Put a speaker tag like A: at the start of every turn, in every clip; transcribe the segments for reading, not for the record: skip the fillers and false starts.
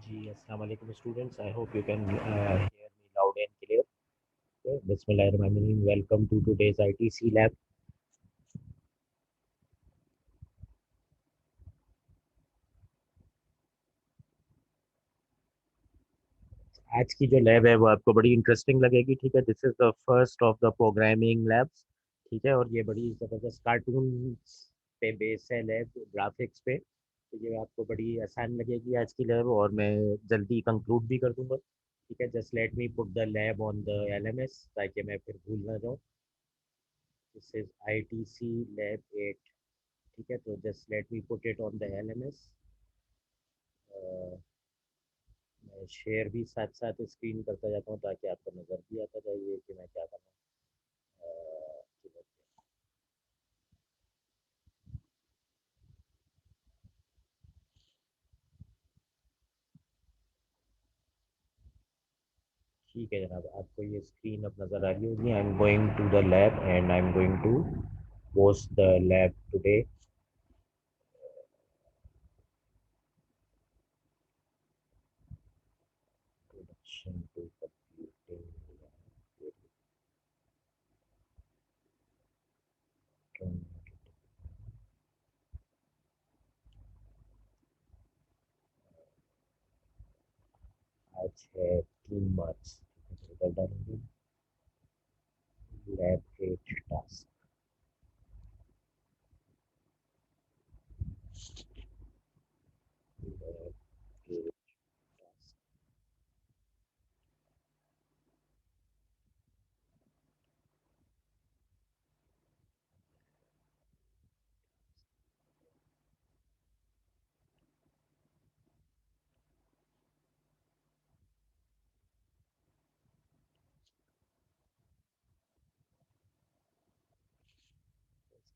A: जी, अस्सलाम वालेकुम students. I hope you can hear me loud and clear. Okay. Bismillahirrahmanirrahim. Welcome to today's ITC lab. आज की जो lab है वो आपको बड़ी इंटरेस्टिंग लगेगी, ठीक है। This is the first of the programming labs, ठीक है। और ये बड़ी ज़बरदस्त कार्टून पे बेस है लैब, ग्राफिक्स पे। तो ये आपको बड़ी आसान लगेगी आज की लैब, और मैं जल्दी कंक्लूड भी कर दूंगा, ठीक है। Just let me put the lab on the LMS ताकि मैं फिर भूल ना जाऊँ। दिस इज ITC लैब 8, ठीक है। तो just let me put it on the LMS। मैं शेयर भी साथ साथ स्क्रीन करता जाता हूँ ताकि आपको नज़र भी आता जाए कि मैं क्या कर रहा हूँ। ठीक है जनाब, आपको ये स्क्रीन अब नज़र आ रही होगी। I am going to the lab and I am going to post the lab today. Introduction to computing. आज है 3 मार्च, रिजल्ट डालेंगे। Lab 8 task. Lab 8 task.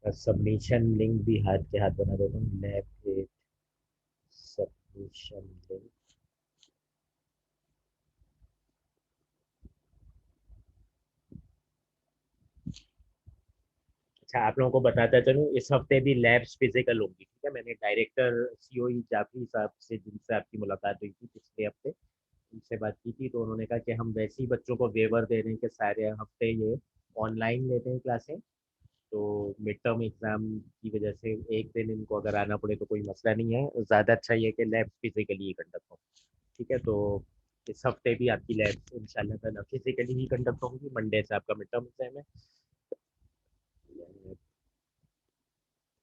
A: Submission link भी हाथ के हाथ बना देता हूँ। Lab 8 submission link. अच्छा, आप लोगों को बताता चलूँ, इस हफ्ते भी लैब्स फिजिकल होंगी, ठीक है। मैंने डायरेक्टर COE जाफरी साहब से, जिनसे आपकी मुलाकात हुई थी पिछले हफ्ते, उनसे बात की थी। तो उन्होंने कहा कि हम वैसे ही बच्चों को वेवर दे रहे हैं कि सारे हफ्ते ये ऑनलाइन लेते हैं क्लासें। तो मिड टर्म एग्जाम की वजह से एक दिन इनको अगर आना पड़े तो कोई मसला नहीं है। ज़्यादा अच्छा ये है कि लैब फिजिकली ही कंडक्ट हो, ठीक है। तो इस हफ्ते भी आपकी लैब इंशाल्लाह ताला फिजिकली ही कंडक्ट होंगी। मंडे से आपका मिड टर्म एग्जाम है।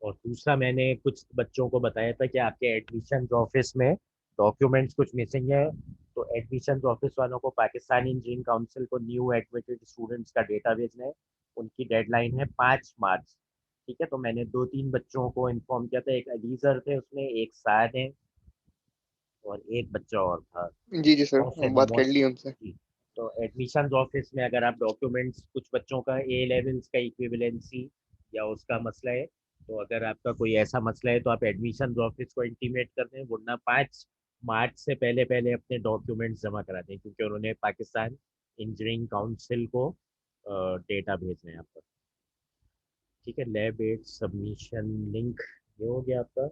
A: और दूसरा, मैंने कुछ बच्चों को बताया था कि आपके एडमिशन ऑफिस में डॉक्यूमेंट्स कुछ मिसिंग है। तो एडमिशन ऑफिस वालों को पाकिस्तान इंजीनियरिंग काउंसिल को न्यू एडमिटेड स्टूडेंट्स का डेटा भेजना है। उनकी डेडलाइन है 5 मार्च, ठीक है। तो मैंने 2-3 बच्चों को इन्फॉर्म किया था। एक अलीजर थे, उसमें एक साद है, और एक बच्चा और था,
B: जी जी सर,
A: मोहसिन
B: बात कर ली
A: मोहसिन
B: उनसे।
A: जी। तो एडमिशन ऑफिस में अगर आप डॉक्यूमेंट्स, कुछ बच्चों का A लेवल्स का इक्विवेलेंसी या उसका मसला है, तो अगर आपका कोई ऐसा मसला है तो आप एडमिशन ऑफिस को इंटीमेट कर दें, वरना 5 मार्च से पहले पहले अपने डॉक्यूमेंट्स जमा करा दें, क्योंकि उन्होंने पाकिस्तान इंजीनियरिंग काउंसिल को डेटा भेजने हैं आपका, ठीक है। लैब 8 सबमिशन लिंक ये हो गया आपका।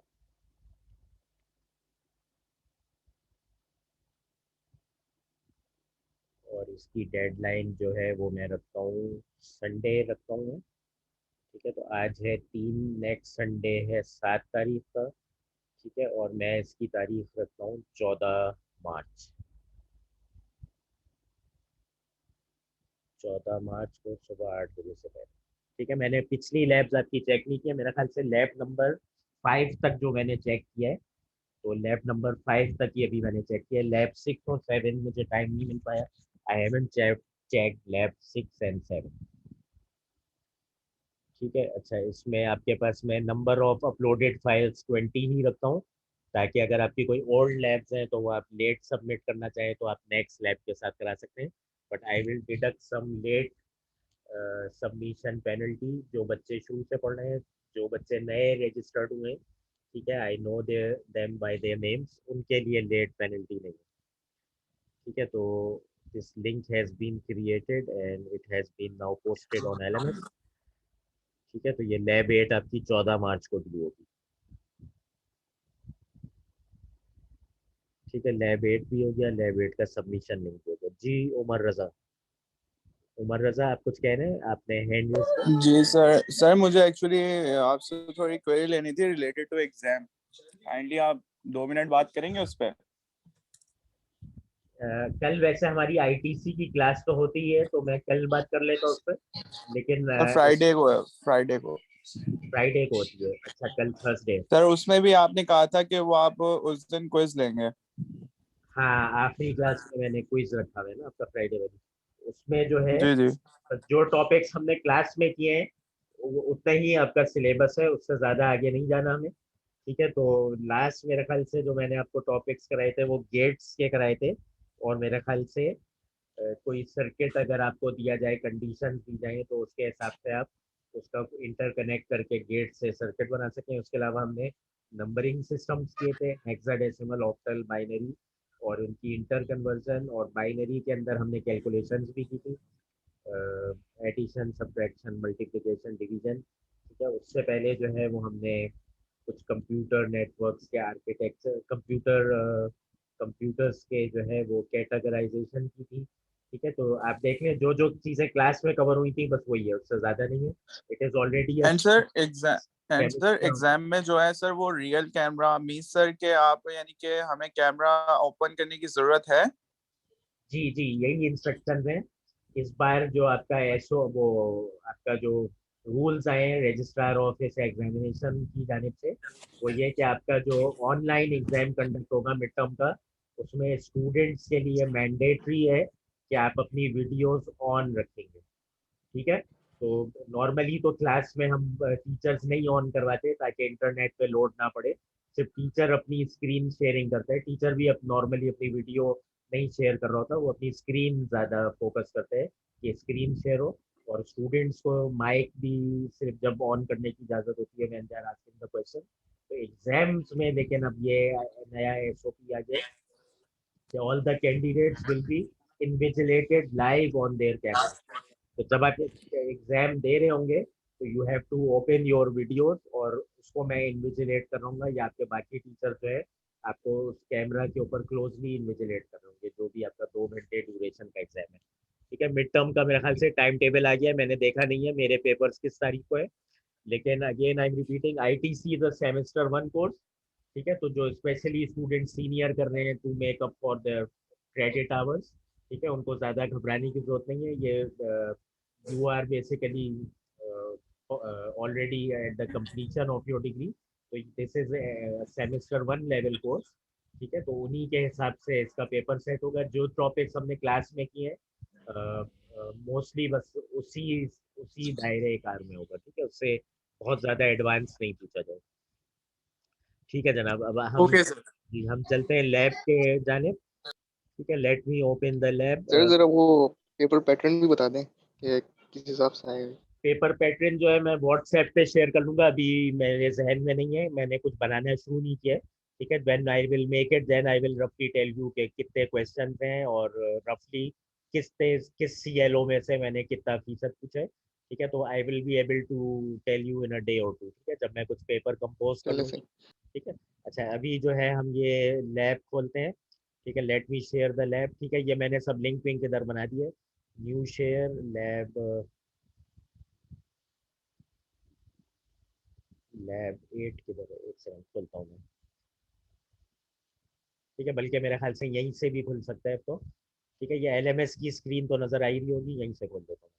A: और इसकी डेडलाइन जो है वो मैं रखता हूँ, संडे रखता हूँ मैं, ठीक है। तो आज है 3, नेक्स्ट संडे है 7 तारीख का, ठीक है। और मैं इसकी तारीख रखता हूँ 14 मार्च। 14 मार्च को सुबह 8 बजे से पहले, ठीक है। मैंने पिछली लैब्स आपकी चेक नहीं किया, मेरा ख्याल से लैब नंबर 5 तक जो मैंने चेक किया है, तो लैब नंबर 5 तक ही अभी मैंने चेक किया। लैब 6 और 7 मुझे टाइम नहीं मिल पाया। I haven't check lab 6 and 7, ठीक है। अच्छा, इसमें आपके पास मैं नंबर ऑफ अपलोडेड फाइल्स 20 ही रखता हूँ, ताकि अगर आपकी कोई ओल्ड लैब्स हैं तो वो आप लेट सबमिट करना चाहें तो आप नेक्स्ट लैब के साथ करा सकते हैं। But I will deduct some late submission penalty. जो बच्चे शुरू से पढ़ रहे हैं, जो बच्चे नए रजिस्टर्ड हुए हैं, ठीक है, I know them by their names, उनके लिए लेट पेनल्टी नहीं है, ठीक है। तो this link has been created and it has been now posted on LMS, ठीक है। तो ये लैब 8 आपकी 14 मार्च को ड्यू होगी। ठीक है, लैब 8 भी हो गया, लैब 8 का सबमिशन लिंक हो गया जी। उमर रजा, उमर रजा आप कुछ कह रहे हैं, आपने हैंड रेज किया।
B: जी सर। सर मुझे एक्चुअली आपसे थोड़ी क्वेरी लेनी थी रिलेटेड टू एग्जाम। काइंडली आप 2 मिनट बात करेंगे उस पर।
A: कल वैसे हमारी आईटीसी की क्लास तो होती ही है, तो मैं कल बात कर लेता हूँ उस पर, लेकिन
B: और फ्राइडे को है, फ्राइडे को।
A: फ्राइडे को होती है। अच्छा, कल थर्सडे।
B: सर उसमें भी आपने कहा था कि वो आप उस दिन क्विज लेंगे।
A: हाँ, आखिरी क्लास में मैंने क्विज रखा हुआ है ना आपका फ्राइडे वाली, उसमें जो है
B: जी जी।
A: जो टॉपिक्स हमने क्लास में किए हैं वो उतना ही आपका सिलेबस है, उससे ज़्यादा आगे नहीं जाना हमें। ठीक है, तो लास्ट मेरे ख्याल से जो मैंने आपको टॉपिक्स कराए थे वो गेट्स के कराए थे, और मेरे ख्याल से कोई सर्किट अगर आपको दिया जाए, कंडीशन दी जाए, तो उसके हिसाब से आप उसका इंटरकनेक्ट करके गेट से सर्किट बना सकें। उसके अलावा हमने नंबरिंग सिस्टम्स किए थे, हेक्साडेसिमल, ऑक्टल, बाइनरी, और उनकी इंटर कन्वर्जन, और बाइनरी के अंदर हमने कैलकुलेशंस भी की थी, एडिशन, सब्ट्रैक्शन, मल्टीप्लिकेशन, डिवीजन। ठीक है, उससे पहले जो है वो हमने कुछ कंप्यूटर नेटवर्क्स के आर्किटेक्चर, कंप्यूटर्स के जो है वो कैटेगराइजेशन की थी। ठीक है, तो आप देख लें जो जो चीज़ें क्लास में कवर हुई थी बस वही है, उससे ज़्यादा नहीं है। It is already a
B: and sir
A: chemistry.
B: Exam में जो है सर वो रियल कैमरा मीन्स सर के आप यानी कि हमें कैमरा ओपन करने की जरूरत है।
A: जी जी, यही इंस्ट्रक्शंस हैं। इस बार जो आपका एसओ, वो आपका जो रूल्स आए हैं रजिस्ट्रार ऑफिस एग्जामिनेशन की जानिब से, वो ये कि आपका जो ऑनलाइन एग्जाम कंडक्ट होगा मिड टर्म का, उसमें स्टूडेंट्स के लिए मैंडेटरी है कि आप अपनी वीडियोस ऑन रखेंगे। ठीक है, तो नॉर्मली तो क्लास में हम टीचर्स नहीं ऑन करवाते ताकि इंटरनेट पे लोड ना पड़े, सिर्फ टीचर अपनी स्क्रीन शेयरिंग करते हैं। टीचर भी अब नॉर्मली अपनी वीडियो नहीं शेयर कर रहा होता, वो अपनी स्क्रीन ज़्यादा फोकस करते हैं कि स्क्रीन शेयर हो। और स्टूडेंट्स को माइक भी सिर्फ जब ऑन करने की इजाज़त होती है when they are asking the question. तो एग्जाम्स में लेकिन अब ये नया एसओपी आ गया कि all the candidates will be invigilated live on their camera. तो जब आप एग्जाम दे रहे होंगे तो you have to open your videos, और उसको मैं इन्विजिलेट कर रहा हूँ, या आपके बाकी टीचर जो है आपको उस कैमरा के ऊपर क्लोजली इन्विजिलेट कर रहे होंगे, जो भी आपका 2 घंटे ड्यूरेशन का एग्जाम है। ठीक है, मिड टर्म का मेरे ख्याल से टाइम टेबल आ गया है, मैंने देखा नहीं है मेरे पेपर्स किस तारीख को है, लेकिन again I am repeating, ITC is a semester 1 course. ठीक है, तो जो स्पेशली स्टूडेंट सीनियर कर रहे हैं to make up for their credit hours, ठीक है, उनको ज़्यादा घबराने की जरूरत नहीं है। ये you are basically already at the completion of your degree, तो this is semester 1 level course. ठीक है, तो उन्हीं के हिसाब से इसका पेपर सेट होगा। जो टॉपिक्स हमने क्लास में किए हैं मोस्टली बस उसी उसी दायरे कार में होगा। ठीक है, उससे बहुत ज़्यादा एडवांस नहीं पूछा जाए। ठीक है जनाब, अब हम
B: ओके सर।
A: जी हम चलते हैं लैब के जाने। ठीक है, let me open the lab.
C: Sir जरा वो पेपर पैटर्न भी बता दें कि किस हिसाब से आए।
A: पेपर पैटर्न जो है मैं व्हाट्सएप पे शेयर कर लूंगा, अभी मेरे जहन में नहीं है, मैंने कुछ बनाना शुरू नहीं किया है। ठीक है, when I will make it then I will रफली टेल यू कि कितने क्वेश्चन हैं, और रफली किस सीएलओ में से मैंने कितना फीसद पूछा है। ठीक है, तो I will be able to tell you in a day और टू, ठीक है, जब मैं कुछ पेपर कंपोज कर
C: चले
A: लूंगा।
C: सर।
A: ठीक है, अच्छा अभी जो है हम ये लैब खोलते हैं। ठीक है, let me share the lab. ठीक है, ये मैंने सब लिंक विंक इधर बना दिए। न्यू शेयर लैब, लैब 8 किधर है, एक सेकंड खोलता हूँ मैं। ठीक है, बल्कि मेरे ख्याल से यहीं से भी खुल सकता है तो। ठीक है, ये एलएमएस की स्क्रीन तो नजर आ ही रही होगी, यहीं से खोल देता हूँ।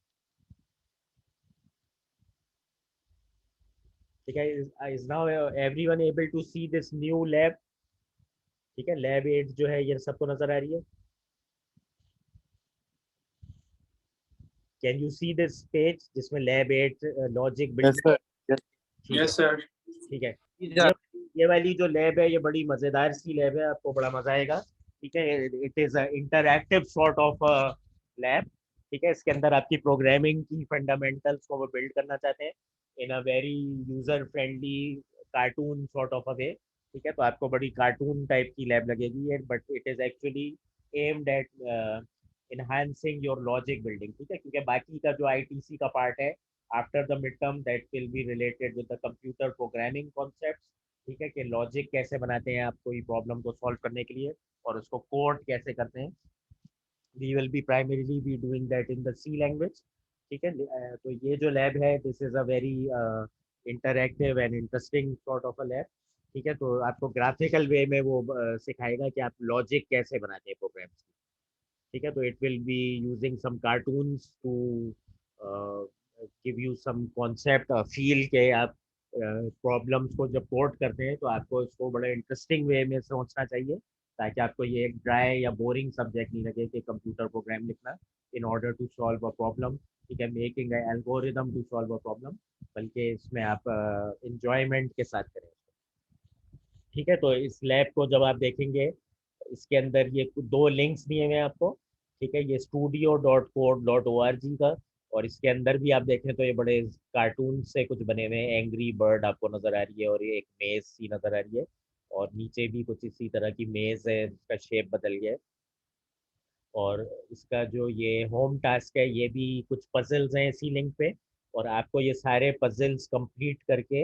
A: ठीक है, is now everyone able to see this new lab. ठीक है, लैब 8 जो है ये सबको नजर आ रही है। Can you see this page जिसमें lab 8 logic
B: yes
A: building.
B: Sir.
A: ठीक है,
B: यस सर।
A: ठीक है। ये ये वाली जो लैब है ये बड़ी मजेदार सी लैब है, आपको बड़ा मजा आएगा। ठीक है, it is interactive sort of lab. ठीक है, इसके अंदर आपकी प्रोग्रामिंग की फंडामेंटल्स को वो बिल्ड करना चाहते हैं in a very user friendly cartoon sort of a way. ठीक है, तो आपको बड़ी कार्टून टाइप की लैब लगेगी, but it is actually aimed at enhancing your logic building। ठीक है, क्योंकि बाकी का जो आईटीसी का पार्ट है after the mid term that will be related with the computer programming concepts. ठीक है, कि लॉजिक कैसे बनाते हैं आप कोई प्रॉब्लम को सॉल्व करने के लिए और उसको कोड कैसे करते हैं। We will be primarily be doing that in the C language. ठीक है, तो ये जो लैब है this is a very interactive and interesting sort of a lab. ठीक है, तो आपको ग्राफिकल वे में वो सिखाएगा कि आप लॉजिक कैसे बनाते हैं प्रोग्राम्स की। ठीक है, तो it will be using some cartoons to give you some concept feel के आप प्रॉब्लम्स को जब कोड करते हैं तो आपको इसको बड़े इंटरेस्टिंग वे में सोचना चाहिए, ताकि आपको ये एक ड्राई या बोरिंग सब्जेक्ट नहीं लगे कि कंप्यूटर प्रोग्राम लिखना in order to solve a problem. ठीक है, making algorithm to solve a problem, बल्कि इसमें आप इंजॉयमेंट के साथ करें। ठीक है, तो इस लैब को जब आप देखेंगे इसके अंदर ये दो लिंक्स दिए हुए हैं आपको। ठीक है, ये studio.code.org का, और इसके अंदर भी आप देखें तो ये बड़े कार्टून से कुछ बने हुए हैं। एंग्री बर्ड आपको नजर आ रही है और ये एक मेज सी नजर आ रही है, और नीचे भी कुछ इसी तरह की मेज है जिसका शेप बदल गया है। और इसका जो ये होम टास्क है ये भी कुछ पजल्स हैं इसी लिंक पे, और आपको ये सारे पजल्स कंप्लीट करके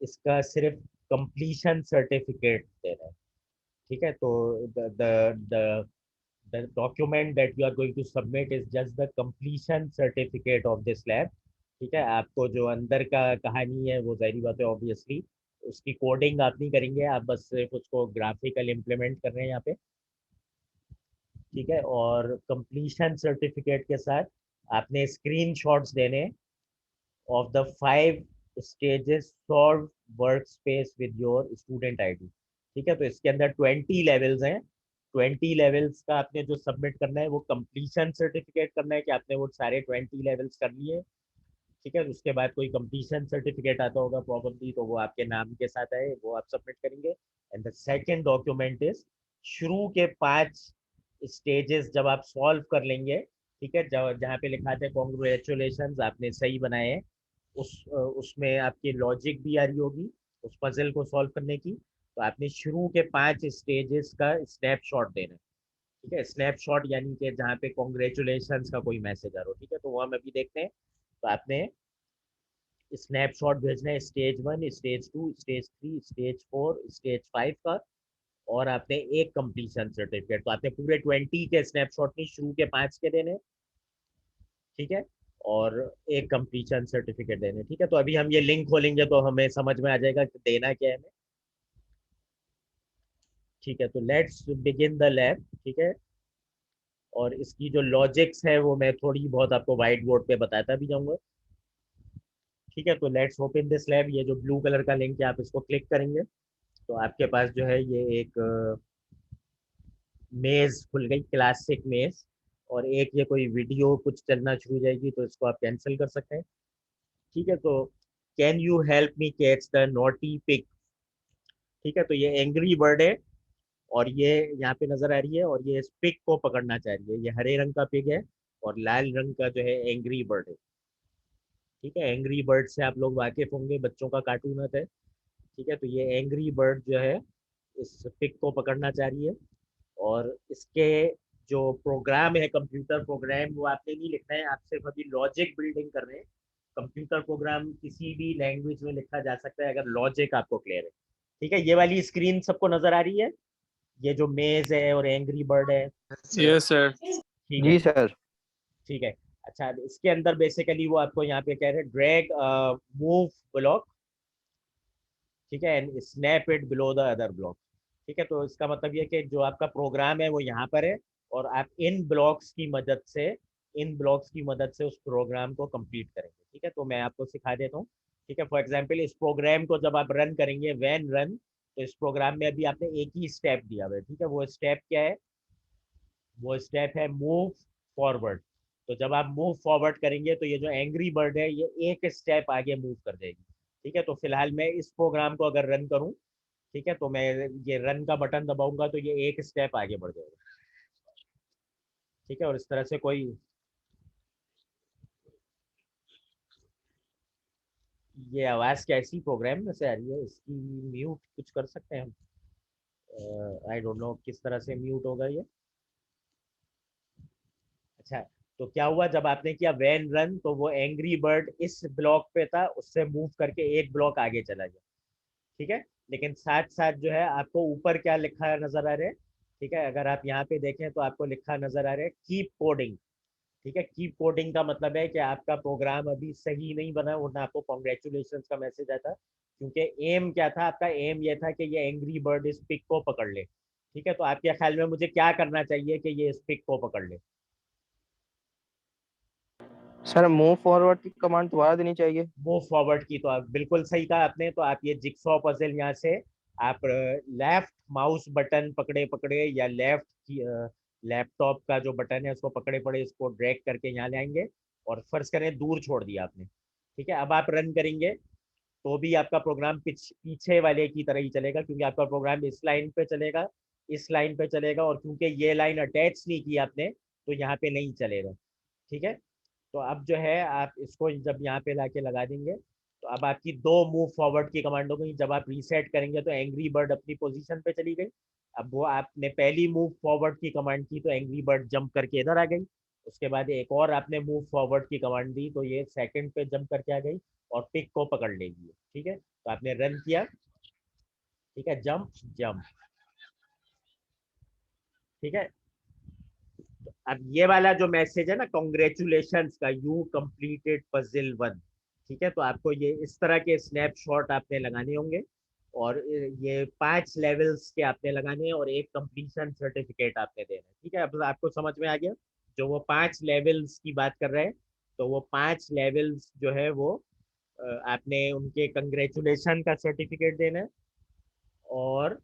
A: इसका सिर्फ कंप्लीशन सर्टिफिकेट देना है। ठीक है, तो the document that you are going to submit is just the completion certificate of this lab। ठीक है, आपको जो अंदर का कहानी है वो जाहिर बात है ऑब्वियसली उसकी कोडिंग आप नहीं करेंगे, आप बस सिर्फ उसको ग्राफिकल इम्प्लीमेंट कर रहे हैं यहाँ पे। ठीक है, और कंप्लीशन सर्टिफिकेट के साथ आपने स्क्रीनशॉट्स देने of the 5 stages solve work space with your student ID. ठीक है, तो इसके अंदर 20 लेवल्स हैं। 20 लेवल्स का आपने जो सबमिट करना है वो कंप्लीशन सर्टिफिकेट करना है कि आपने वो सारे 20 लेवल्स कर लिए। ठीक है, उसके बाद कोई कंप्लीशन सर्टिफिकेट आता होगा प्रॉब्लली, तो वो आपके नाम के साथ आए, वो आप सबमिट करेंगे। And the second document is शुरू के 5 स्टेजेस जब आप सॉल्व कर लेंगे। ठीक है, जहाँ पे लिखा था कॉन्ग्रेचुलेशन आपने सही बनाए हैं, उसमें आपकी लॉजिक भी आ रही होगी उस पजल को सॉल्व करने की। तो आपने शुरू के 5 स्टेजेस का स्नैपशॉट देना है। ठीक है, स्नैपशॉट यानी कि जहाँ पे कॉन्ग्रेचुलेशन का कोई मैसेज आ रहा हो। ठीक है, तो वो हम अभी देखते हैं। तो आपने स्नैपशॉट भेजना है stage 1, stage 2, stage 3, stage 4, stage 5 का, और आपने एक कंप्लीशन सर्टिफिकेट। तो आपने पूरे 20 के स्नैपशॉट नहीं, शुरू के 5 के देने। ठीक है, और एक कंप्लीशन सर्टिफिकेट देने। ठीक है, तो अभी हम ये लिंक खोलेंगे तो हमें समझ में आ जाएगा कि देना क्या है हमें। ठीक है, तो लेट्स बिगिन द लैब। ठीक है, और इसकी जो लॉजिक्स है वो मैं थोड़ी बहुत आपको व्हाइट बोर्ड पे बताता भी जाऊंगा। ठीक है, तो लेट्स ओपन दिस लैब। ये जो ब्लू कलर का लिंक है आप इसको क्लिक करेंगे तो आपके पास जो है ये एक मेज खुल गई, क्लासिक मेज। और एक ये कोई वीडियो कुछ चलना शुरू हो जाएगी तो इसको आप कैंसिल कर सकते हैं। ठीक है, तो can you help me catch the naughty pig. ठीक है, तो ये एंग्री बर्ड है, और ये यहाँ पे नजर आ रही है, और ये इस पिग को पकड़ना चाह रही है। ये हरे रंग का पिग है और लाल रंग का जो है एंग्री बर्ड है। ठीक है, एंग्री बर्ड से आप लोग वाकिफ होंगे, बच्चों का कार्टून होता है। ठीक है, तो ये एंग्री बर्ड जो है इस पिग को पकड़ना चाह रही है, और इसके जो प्रोग्राम है कंप्यूटर प्रोग्राम वो आपने नहीं लिखना है, आप सिर्फ अभी लॉजिक बिल्डिंग कर रहे हैं। कंप्यूटर प्रोग्राम किसी भी लैंग्वेज में लिखा जा सकता है अगर लॉजिक आपको क्लियर है। ठीक है, ये वाली स्क्रीन सबको नजर आ रही है, ये जो मेज है और एंग्री बर्ड है।
B: Yes sir.
A: ठीक है,
D: जी सर।
A: ठीक है। अच्छा, इसके अंदर बेसिकली वो आपको यहाँ पे कह रहे हैं ड्रैग मूव ब्लॉक। ठीक है, and snap it below the other block. ठीक है, तो इसका मतलब ये कि जो आपका प्रोग्राम है वो यहाँ पर है, और आप इन ब्लॉक्स की मदद से उस प्रोग्राम को कंप्लीट करेंगे। ठीक है, तो मैं आपको सिखा देता हूँ। ठीक है, फॉर एग्जांपल इस प्रोग्राम को जब आप रन करेंगे वैन रन, तो इस प्रोग्राम में अभी आपने एक ही स्टेप दिया हुआ है। ठीक है, वो स्टेप क्या है? वो स्टेप है मूव फॉरवर्ड। तो जब आप मूव फॉरवर्ड करेंगे तो ये जो एंग्री बर्ड है ये एक स्टेप आगे मूव कर जाएगी। ठीक है, तो फिलहाल मैं इस प्रोग्राम को अगर रन करूं, ठीक है, तो मैं ये रन का बटन दबाऊंगा तो ये एक स्टेप आगे बढ़ जाएगा। ठीक है, और इस तरह से कोई ये आवाज़ कैसी प्रोग्राम में से आ रही है, इसकी म्यूट कुछ कर सकते हैं हम? आई डोंट नो किस तरह से म्यूट होगा ये। अच्छा, तो क्या हुआ जब आपने किया वैन रन, तो वो एंग्री बर्ड इस ब्लॉक पे था, उससे मूव करके एक ब्लॉक आगे चला गया। ठीक है। लेकिन साथ साथ जो है आपको ऊपर क्या लिखा नजर आ रहा है, ठीक है, अगर आप यहाँ पे देखें तो आपको लिखा नजर आ रहा है कीप कोडिंग। ठीक है, कीप कोडिंग का मतलब है कि आपका प्रोग्राम अभी सही नहीं बना, वरना आपको कॉन्ग्रेचुलेशन का मैसेज आता। क्योंकि एम क्या था आपका, एम ये था कि ये एंग्री बर्ड इस पिक को पकड़ ले। ठीक है, तो आपके ख्याल में मुझे क्या करना चाहिए कि ये इस पिक को पकड़ ले?
D: सर मूव फॉरवर्ड की कमांड दोबारा देनी चाहिए।
A: मूव फॉरवर्ड की तो आप बिल्कुल सही कहा आपने। तो आप ये जिक्सॉ पजल यहाँ से आप लेफ्ट माउस बटन पकड़े पकड़े या लेफ्ट लैपटॉप का जो बटन है उसको पकड़े पड़े इसको ड्रैग करके यहाँ ले आएंगे, और फर्ज करें दूर छोड़ दिया आपने। ठीक है, अब आप रन करेंगे तो भी आपका प्रोग्राम पीछे वाले की तरह ही चलेगा, क्योंकि आपका प्रोग्राम इस लाइन पे चलेगा, इस लाइन पे चलेगा, और क्योंकि ये लाइन अटैच नहीं की आपने तो यहाँ पे नहीं चलेगा। ठीक है, तो अब जो है आप इसको जब यहाँ पे लाके लगा देंगे तो अब आपकी दो मूव फॉरवर्ड की कमांड हो गई। जब आप रीसेट करेंगे तो एंग्री बर्ड अपनी पोजीशन पे चली गई। अब वो आपने पहली मूव फॉरवर्ड की कमांड की तो एंग्री बर्ड जंप करके इधर आ गई। उसके बाद एक और आपने मूव फॉरवर्ड की कमांड दी तो ये सेकंड पे जंप करके आ गई और पिक को पकड़ लेगी। ठीक है, तो आपने रन किया, ठीक है, जंप जंप। ठीक है, अब ये वाला जो मैसेज है ना, कॉन्ग्रेचुलेशन का, यू कंप्लीटेड पजल वन। ठीक है, तो आपको ये इस तरह के स्नैपशॉट आपने लगाने होंगे, और ये 5 लेवल्स के आपने लगाने हैं और एक कंप्लीशन सर्टिफिकेट आपने देना है। ठीक है, अब आपको समझ में आ गया जो वो 5 लेवल्स की बात कर रहे हैं। तो वो 5 लेवल्स जो है वो आपने उनके कंग्रेचुलेशन का सर्टिफिकेट देना है, और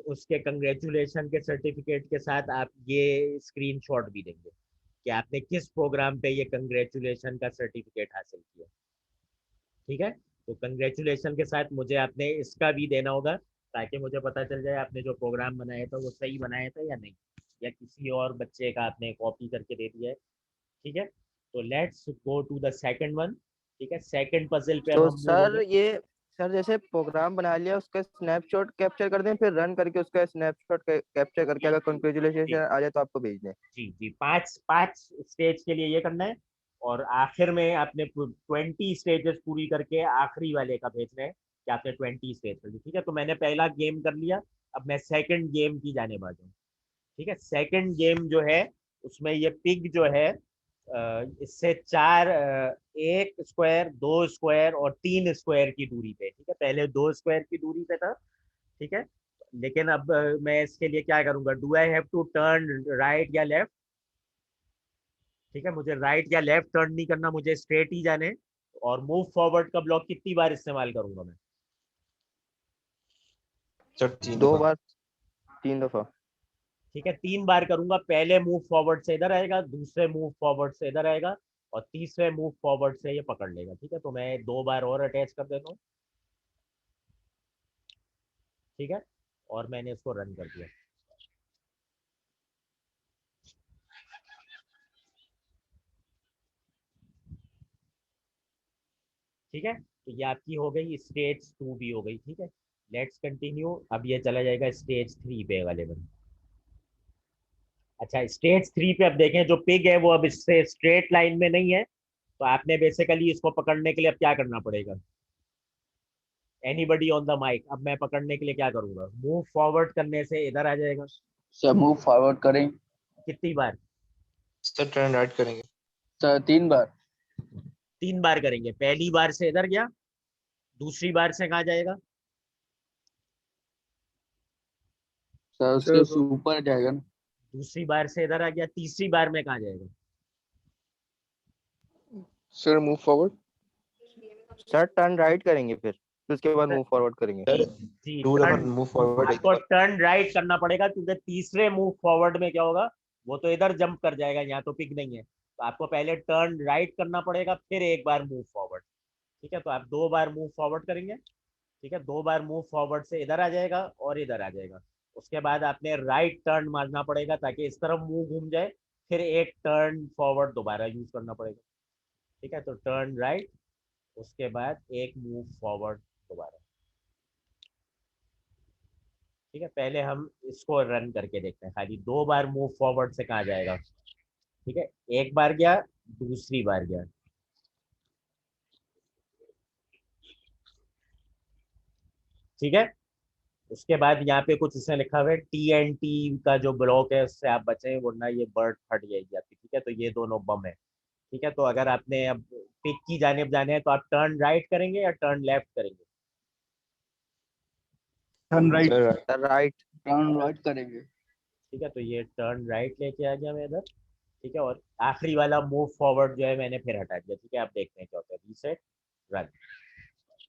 A: उसके कंग्रेचुलेशन के सर्टिफिकेट के साथ आप ये स्क्रीनशॉट भी देंगे कि आपने किस प्रोग्राम पे ये कंग्रेचुलेशन का सर्टिफिकेट हासिल किया। ठीक है, तो कंग्रेचुलेशन के साथ मुझे आपने इसका भी देना होगा, ताकि मुझे पता चल जाए आपने जो प्रोग्राम बनाया था वो सही बनाया था या नहीं, या किसी और बच्चे का आपने कॉपी करके दे दिया है। ठीक है, तो let's go to the second one. ठीक है, सेकंड पजल पे अब
D: तो
A: हम मूव हो
D: सर
A: गए।
D: ये सर जैसे प्रोग्राम बना लिया उसका स्नैपशॉट कैप्चर कर दें, फिर रन करके उसका स्नैपशॉट कैप्चर करके अगर कंग्रेचुलेशन
A: जी
D: आ जाए तो आपको भेज दें।
A: जी जी, 5 स्टेज के लिए ये करना है, और आखिर में आपने 20 स्टेजेस पूरी करके आखिरी वाले का भेजना है कि आपने 20 स्टेज कर दी। ठीक है, तो मैंने पहला गेम कर लिया, अब मैं सेकंड गेम की जाने वाला हूँ। ठीक है, सेकंड गेम जो है उसमें ये पिग जो है इससे 4 1 स्क्वायर 2 स्क्वायर और 3 स्क्वायर की दूरी पे। ठीक है, पहले 2 स्क्वायर की दूरी पे था। ठीक है, लेकिन अब मैं इसके लिए क्या करूंगा, do I have to turn right या लेफ्ट? ठीक है, मुझे राइट या लेफ्ट टर्न नहीं करना, मुझे स्ट्रेट ही जाने। और मूव फॉरवर्ड का ब्लॉक कितनी बार इस्तेमाल करूंगा मैं?
E: सर 3
D: 2
E: दफा।
D: बार 3 दफा।
A: ठीक है, 3 बार करूंगा। पहले मूव फॉरवर्ड से इधर आएगा, दूसरे मूव फॉरवर्ड से इधर आएगा, और तीसरे मूव फॉरवर्ड से ये पकड़ लेगा। ठीक है, तो मैं 2 बार और अटैच कर देता हूँ। ठीक है, और मैंने इसको रन कर दिया। ठीक है, तो ये आपकी हो गई स्टेज 2 भी हो गई। ठीक है, लेट्स कंटिन्यू। अब ये चला जाएगा स्टेज 3 पे वाले में। अच्छा, स्टेज 3 पे अब देखें, जो पिग है वो अब इससे स्ट्रेट लाइन में नहीं है, तो आपने बेसिकली इसको पकड़ने के लिए अब क्या करना पड़ेगा? Anybody on the mic? अब मैं पकड़ने के लिए क्या करूंगा? मूव फॉरवर्ड करने से इधर आ जाएगा।
B: सर मूव फॉरवर्ड करें।
A: कितनी बार?
E: सर टर्न राइट करेंगे।
B: सर 3 बार।
A: 3 बार करेंगे। पहली बार से इधर गया, दूसरी बार से कहाँ जाएगा?
B: सर उसके ऊपर जाएगा ना।
A: दूसरी बार से इधर आ गया, तीसरी बार में कहाँ जाएगा?
C: Sir move forward.
D: Sir turn right करेंगे, फिर उसके बाद मूव फॉरवर्ड करेंगे।
E: सर
A: जी,
E: 2 दफा
A: टर्न।
E: मूव फॉरवर्ड, एक
A: आपको
E: दफा।
A: टर्न राइट करना पड़ेगा, क्योंकि तीसरे मूव फॉरवर्ड में क्या होगा, वो तो इधर जंप कर जाएगा, यहाँ तो पिक नहीं है। तो आपको पहले टर्न राइट करना पड़ेगा, फिर एक बार मूव फॉरवर्ड। ठीक है, तो आप 2 बार मूव फॉरवर्ड करेंगे। ठीक है, 2 बार मूव फॉरवर्ड से इधर आ जाएगा और इधर आ जाएगा। उसके बाद आपने राइट टर्न मारना पड़ेगा ताकि इस तरफ मुंह घूम जाए, फिर एक टर्न फॉरवर्ड दोबारा यूज करना पड़ेगा। ठीक है, तो टर्न राइट, उसके बाद एक मूव फॉरवर्ड दोबारा। ठीक है, पहले हम इसको रन करके देखते हैं। खाली 2 बार मूव फॉरवर्ड से कहाँ जाएगा? ठीक है, एक बार गया, दूसरी बार गया। ठीक है। उसके बाद यहाँ पे कुछ इसने लिखा हुआ है TNT का जो ब्लॉक है उससे आप बचें, वरना ये बर्ड फट जाएगी आपकी। ठीक है, तो ये दोनों बम है। ठीक है, तो अगर आपने अब पिक की जानिब जाने हैं तो आप टर्न राइट करेंगे या टर्न लेफ्ट करेंगे?
B: Turn right.
E: Sir
D: right.
B: Turn right करेंगे।
A: ठीक है, तो ये टर्न राइट लेके आ गया मैं इधर। ठीक है, और आखिरी वाला मूव फॉरवर्ड जो है मैंने फिर हटा दिया। ठीक है, आप देखते हैं क्या होता है। Reset, run.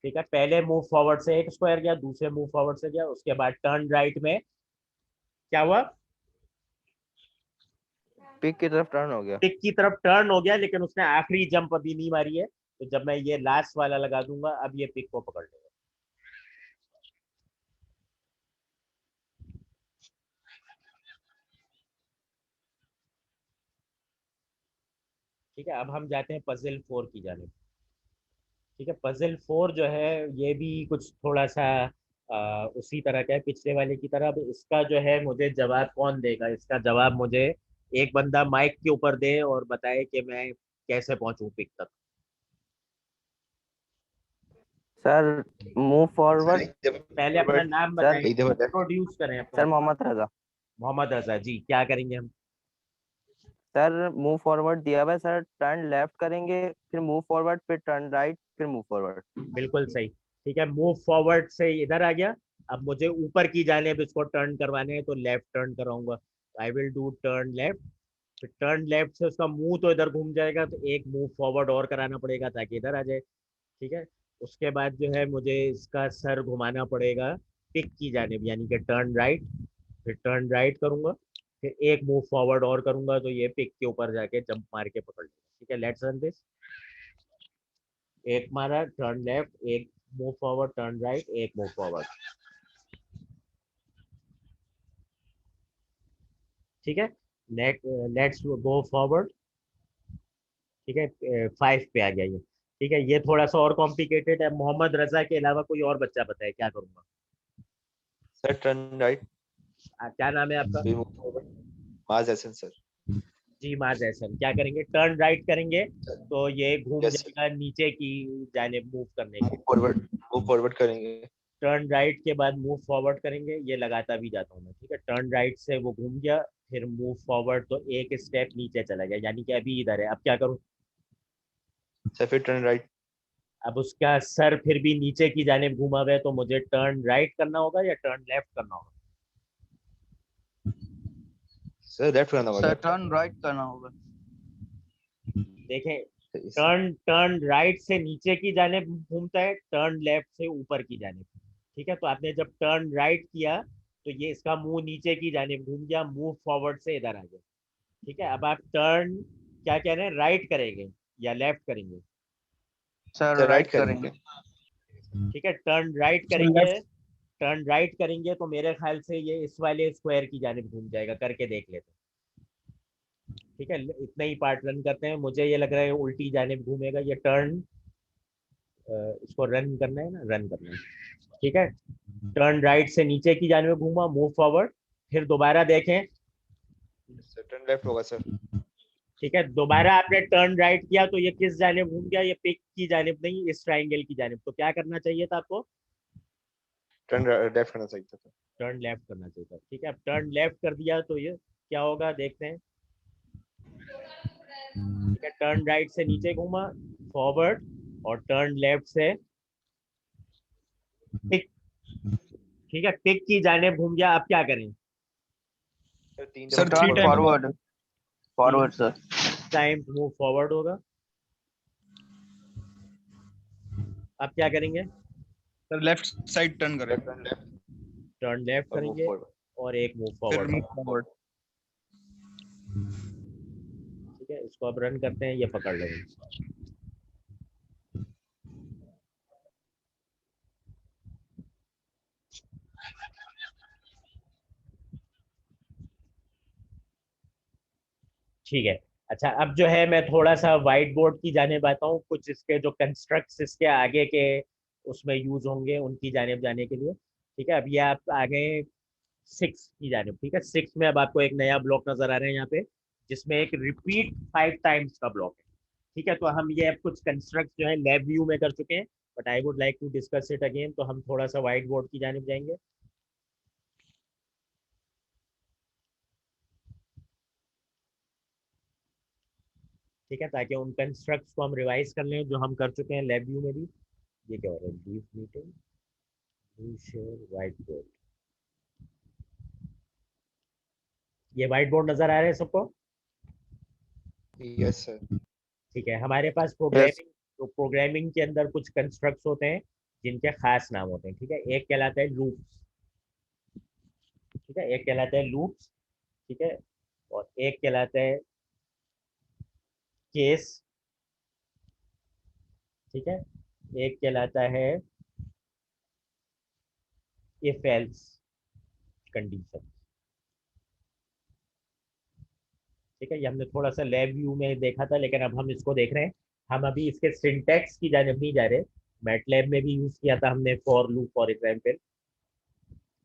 A: ठीक है, पहले मूव फॉरवर्ड से एक स्क्वायर गया, दूसरे मूव फॉरवर्ड से गया, उसके बाद टर्न राइट में क्या हुआ?
D: पिक की तरफ टर्न हो गया।
A: पिक की तरफ टर्न हो गया, लेकिन उसने आखिरी जंप अभी नहीं मारी है। तो जब मैं ये लास्ट वाला लगा दूंगा, अब ये पिक को पकड़ लेगा। ठीक है, अब हम जाते हैं पजल 4 की जानिब। ठीक है, पजल 4 जो है ये भी कुछ थोड़ा सा उसी तरह का है पिछले वाले की तरह। अब इसका जो है मुझे जवाब कौन देगा? इसका जवाब मुझे एक बंदा माइक के ऊपर दे और बताए कि मैं कैसे पहुंचूं पिक तक।
D: Sir move forward.
A: पहले अपना नाम
D: सर
A: बताएं,
E: एक दफा
A: इंट्रोड्यूस करें अपना।
D: सर मोहम्मद रजा।
A: मोहम्मद रजा जी, क्या करेंगे हम?
D: सर मूव फॉरवर्ड दिया हुआ है सर, टर्न लेफ्ट करेंगे, फिर मूव फॉरवर्ड, फिर टर्न राइट, फिर मूव फॉरवर्ड।
A: बिल्कुल सही। ठीक है, मूव फॉरवर्ड से इधर आ गया। अब मुझे ऊपर की जानिब इसको टर्न करवाने हैं, तो लेफ्ट टर्न कराऊंगा। I will do turn left. फिर टर्न लेफ्ट से उसका मुंह तो इधर घूम जाएगा, तो एक मूव फॉरवर्ड और कराना पड़ेगा ताकि इधर आ जाए। ठीक है, उसके बाद जो है मुझे इसका सर घुमाना पड़ेगा पिक की जानिब, यानी कि टर्न राइट। फिर टर्न राइट करूंगा, फिर एक मूव फॉरवर्ड और करूंगा, तो ये पिक के ऊपर जाके जंप मार के पकड़ लेगा। ठीक है, लेट्स रन दिस। एक मारा, टर्न लेफ्ट, एक मूव फॉरवर्ड, टर्न राइट, एक मूव फॉरवर्ड। ठीक है, लेट्स गो फॉरवर्ड। ठीक है, 5 पे आ गया ये। ठीक है, ये थोड़ा सा और कॉम्प्लिकेटेड है। मोहम्मद रजा के अलावा कोई और बच्चा बताए क्या करूंगा?
E: सर टर्न राइट,
A: क्या नाम है आपका?
E: फिर मूव फॉरवर्ड, मास एसन सर।
A: जी माज एहसन। क्या करेंगे? टर्न राइट करेंगे तो ये घूम
E: यस सर,
A: जाएगा नीचे की जानिब मूव करने के लिए।
E: मूव फॉरवर्ड करेंगे।
A: टर्न राइट के बाद मूव फॉरवर्ड करेंगे, ये लगाता भी जाता हूँ मैं। ठीक है, टर्न राइट से वो घूम गया, फिर मूव फॉरवर्ड, तो एक स्टेप नीचे चला गया, यानी कि अभी इधर है। अब क्या करूँ?
E: सर फिर टर्न राइट।
A: अब उसका सर फिर भी नीचे की जानिब घूमा हुआ है, तो मुझे टर्न राइट करना होगा या टर्न लेफ्ट करना होगा?
E: सर लेफ्ट करना होगा।
B: सर टर्न राइट करना होगा।
A: देखें,
E: सर
A: टर्न टर्न राइट से नीचे की जानिब घूमता है, टर्न लेफ्ट से ऊपर की जानिब। ठीक है, तो आपने जब टर्न राइट किया तो ये इसका मुंह नीचे की जानिब घूम गया, मूव फॉरवर्ड से इधर आ गया। ठीक है, अब आप टर्न क्या कह रहे हैं, राइट करेंगे या लेफ्ट करेंगे?
B: सर
E: राइट
B: राइट
E: करेंगे।
B: करेंगे।
A: ठीक है, टर्न राइट करेंगे। टर्न राइट करेंगे तो मेरे ख्याल से ये इस वाले स्क्वायर की जानिब घूम जाएगा। करके देख लेते हैं। ठीक है, इतना ही पार्ट रन करते हैं। मुझे ये लग रहा है उल्टी जानिब घूमेगा ये टर्न। इसको रन करना है ना, रन करना है। ठीक है, टर्न राइट से नीचे की जानिब घूमा, मूव फॉरवर्ड, फिर दोबारा देखें।
E: सर टर्न लेफ्ट होगा सर।
A: ठीक है, दोबारा आपने टर्न राइट किया तो ये किस जानिब घूम गया? ये पिक की जानिब नहीं, इस ट्राइंगल की जानिब। तो क्या करना चाहिए था आपको?
E: टर्न लेफ्ट करना चाहिए था।
A: टर्न लेफ्ट करना चाहिए था। ठीक है, अब टर्न लेफ्ट कर दिया तो ये क्या होगा देखते हैं। ठीक है, टर्न राइट से नीचे घूमा, फॉरवर्ड, और टर्न लेफ्ट से पिक। ठीक है, पिक की जानिब घूम गया। अब क्या करें?
E: सर तीन
B: सर
E: दफा
B: turn forward. Forward sir.
A: Time move forward होगा। अब क्या करेंगे?
B: सर लेफ्ट साइड टर्न करें।
E: टर्न लेफ्ट
A: टर्न लेफ्ट
E: और मूव
A: करेंगे
E: फॉरवर्ड।
A: और एक मूव
B: फिर
A: फॉरवर्ड।
B: Move forward.
A: ठीक है, इसको अब रन करते हैं, ये पकड़ लेंगे। ठीक है, अच्छा अब जो है मैं थोड़ा सा व्हाइट बोर्ड की जानिब आता हूँ। कुछ इसके जो कंस्ट्रक्ट्स इसके आगे के उसमें यूज होंगे, उनकी जानिब जाने के लिए। ठीक है, अब ये आप आ गए 6 की जानिब। ठीक है, 6 में अब आपको एक नया ब्लॉक नजर आ रहा है यहाँ पे, जिसमें एक रिपीट 5 टाइम्स का ब्लॉक है। ठीक है, तो हम ये अब कुछ कंस्ट्रक्ट जो है लैब व्यू में कर चुके हैं, but I would like to discuss it again. तो हम थोड़ा सा व्हाइट बोर्ड की जानिब जाएंगे। ठीक है, ताकि उन कंस्ट्रक्ट्स को हम रिवाइज कर लें जो हम कर चुके हैं लैब व्यू में भी। ये क्या हो रहा है, leave meeting, share white board. ये व्हाइट बोर्ड नजर आ रहा है सबको?
E: Yes, sir.
A: ठीक है, हमारे पास
D: यस
A: प्रोग्रामिंग के अंदर कुछ कंस्ट्रक्ट्स होते हैं जिनके खास नाम होते हैं। ठीक है, एक कहलाता है लूप्स। ठीक है, एक कहलाता है लूप्स। ठीक है, और एक कहलाता है केस। ठीक है, एक कहलाता है इफ एल्स कंडीशन। ठीक है, ये हमने थोड़ा सा लैब व्यू में देखा था, लेकिन अब हम इसको देख रहे हैं। हम अभी इसके सिंटैक्स की जानिब नहीं जा रहे। मैटलैब में भी यूज किया था हमने for loop for example.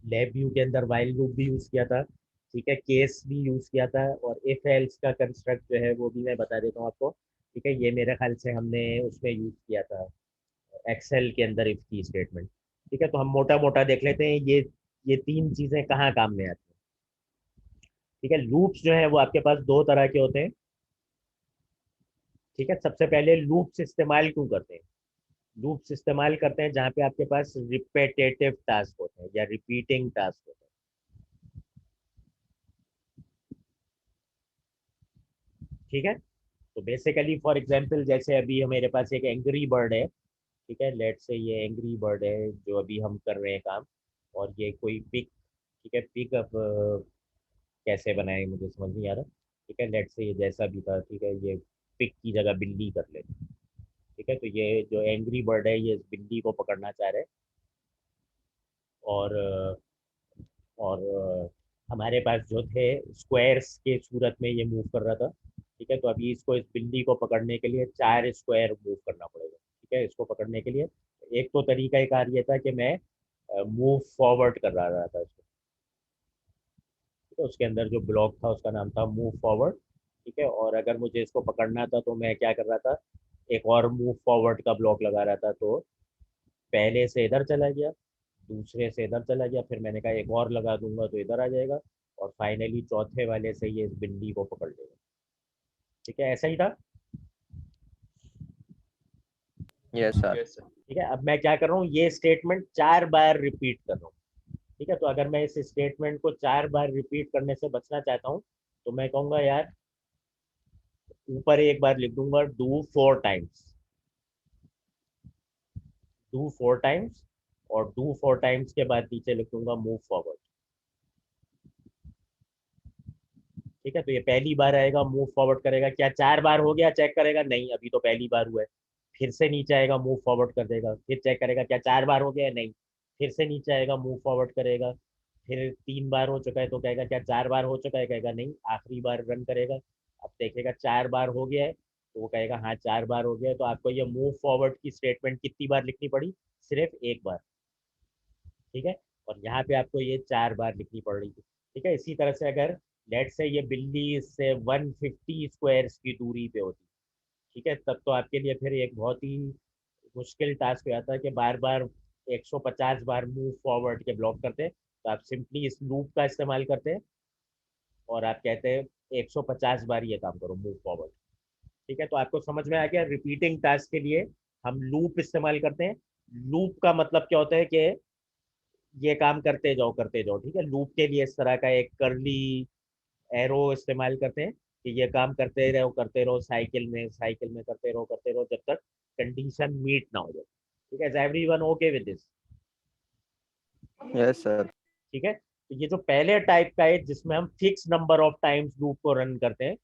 A: Lab view के अंदर वाइल लूप भी यूज किया था। ठीक है, केस भी यूज किया था, और इफ एल्स का कंस्ट्रक्ट जो है वो भी मैं बता देता हूँ आपको। ठीक है, ये मेरे ख्याल से हमने उसमें यूज किया था एक्सेल के अंदर इफ की स्टेटमेंट। ठीक है, तो हम मोटा मोटा देख लेते हैं ये तीन चीजें कहाँ काम में आती हैं। ठीक है, लूप्स जो है वो आपके पास दो तरह के होते हैं। ठीक है, सबसे पहले लूप्स इस्तेमाल क्यों करते हैं? लूप्स इस्तेमाल करते हैं जहाँ पे आपके पास रिपीटेटिव टास्क होते हैं या रिपीटिंग टास्क होते हैं। ठीक है, तो बेसिकली फॉर एग्जांपल जैसे अभी मेरे पास एक एंग्री बर्ड है। ठीक है, लेट से ये एंग्री बर्ड है जो अभी हम कर रहे हैं काम, और ये कोई पिक। ठीक है, पिक अब कैसे बनाए मुझे समझ नहीं आ रहा। ठीक है, लेट से ये जैसा भी था, ठीक है, ये पिक की जगह बिल्ली कर लेते हैं। ठीक है, तो ये जो एंग्री बर्ड है ये इस बिल्ली को पकड़ना चाह रहे हैं, और हमारे पास जो थे स्क्वायर्स के सूरत में ये मूव कर रहा था। ठीक है, तो अभी इसको इस बिल्ली को पकड़ने के लिए 4 स्क्वायर मूव करना पड़ेगा। ठीक है, इसको पकड़ने के लिए एक तो तरीका कार ये था कि मैं मूव फॉरवर्ड कर रहा था इसको। ठीक है, उसके अंदर जो ब्लॉक था उसका नाम था मूव फॉरवर्ड। ठीक है, और अगर मुझे इसको पकड़ना था तो मैं क्या कर रहा था, एक और मूव फॉरवर्ड का ब्लॉक लगा रहा था। तो पहले से इधर चला गया, दूसरे से इधर चला गया, फिर मैंने कहा एक और लगा दूंगा तो इधर आ जाएगा, और फाइनली चौथे वाले से ये इस बिल्ली को पकड़ लेगा। ठीक है, ऐसा ही था।
D: Yes sir
E: Yes, sir.
A: ठीक है, अब मैं क्या कर रहा हूँ, ये स्टेटमेंट 4 बार रिपीट कर रहा हूँ। ठीक है, तो अगर मैं इस स्टेटमेंट को 4 बार रिपीट करने से बचना चाहता हूँ तो मैं कहूँगा यार, ऊपर एक बार लिख दूंगा डू 4 टाइम्स, डू 4 टाइम्स, और डू 4 टाइम्स के बाद नीचे लिख दूंगा मूव फॉरवर्ड। ठीक है, तो ये पहली बार आएगा, मूव फॉरवर्ड करेगा, क्या 4 बार हो गया, चेक करेगा, नहीं अभी तो पहली बार हुआ है। फिर से नीचे आएगा, मूव फॉरवर्ड कर देगा, फिर चेक करेगा क्या 4 बार हो गया है, नहीं। फिर से नीचे आएगा, मूव फॉरवर्ड करेगा, फिर 3 बार हो चुका है तो कहेगा क्या 4 बार हो चुका है, कहेगा नहीं, आखिरी बार रन करेगा। अब देखेगा 4 बार हो गया है तो वो कहेगा हाँ 4 बार हो गया है। तो आपको ये मूव फॉरवर्ड की स्टेटमेंट कितनी बार लिखनी पड़ी, सिर्फ एक बार। ठीक है, और यहाँ पे आपको ये 4 बार लिखनी पड़ रही थी। ठीक है, इसी तरह से अगर लेट से ये बिल्ली इससे 150 स्क्वायर्स की दूरी पे होती, ठीक है, तब तो आपके लिए फिर एक बहुत ही मुश्किल टास्क हो जाता है कि बार बार 150 बार मूव फॉरवर्ड के ब्लॉक करते हैं। तो आप सिंपली इस लूप का इस्तेमाल करते हैं और आप कहते हैं 150 बार ये काम करो मूव फॉरवर्ड। ठीक है, तो आपको समझ में आ गया, रिपीटिंग टास्क के लिए हम लूप इस्तेमाल करते हैं। लूप का मतलब क्या होता है कि ये काम करते जाओ करते जाओ। ठीक है, लूप के लिए इस तरह का एक करली एरो इस्तेमाल करते हैं कि ये काम करते रहो साइकिल में करते रहो जब तक कंडीशन मीट ना हो जाए। ठीक है, is everyone okay with this?
D: Yes sir
A: ठीक है, तो ये जो पहले टाइप का है जिसमें हम fix number of times loop को रन करते हैं,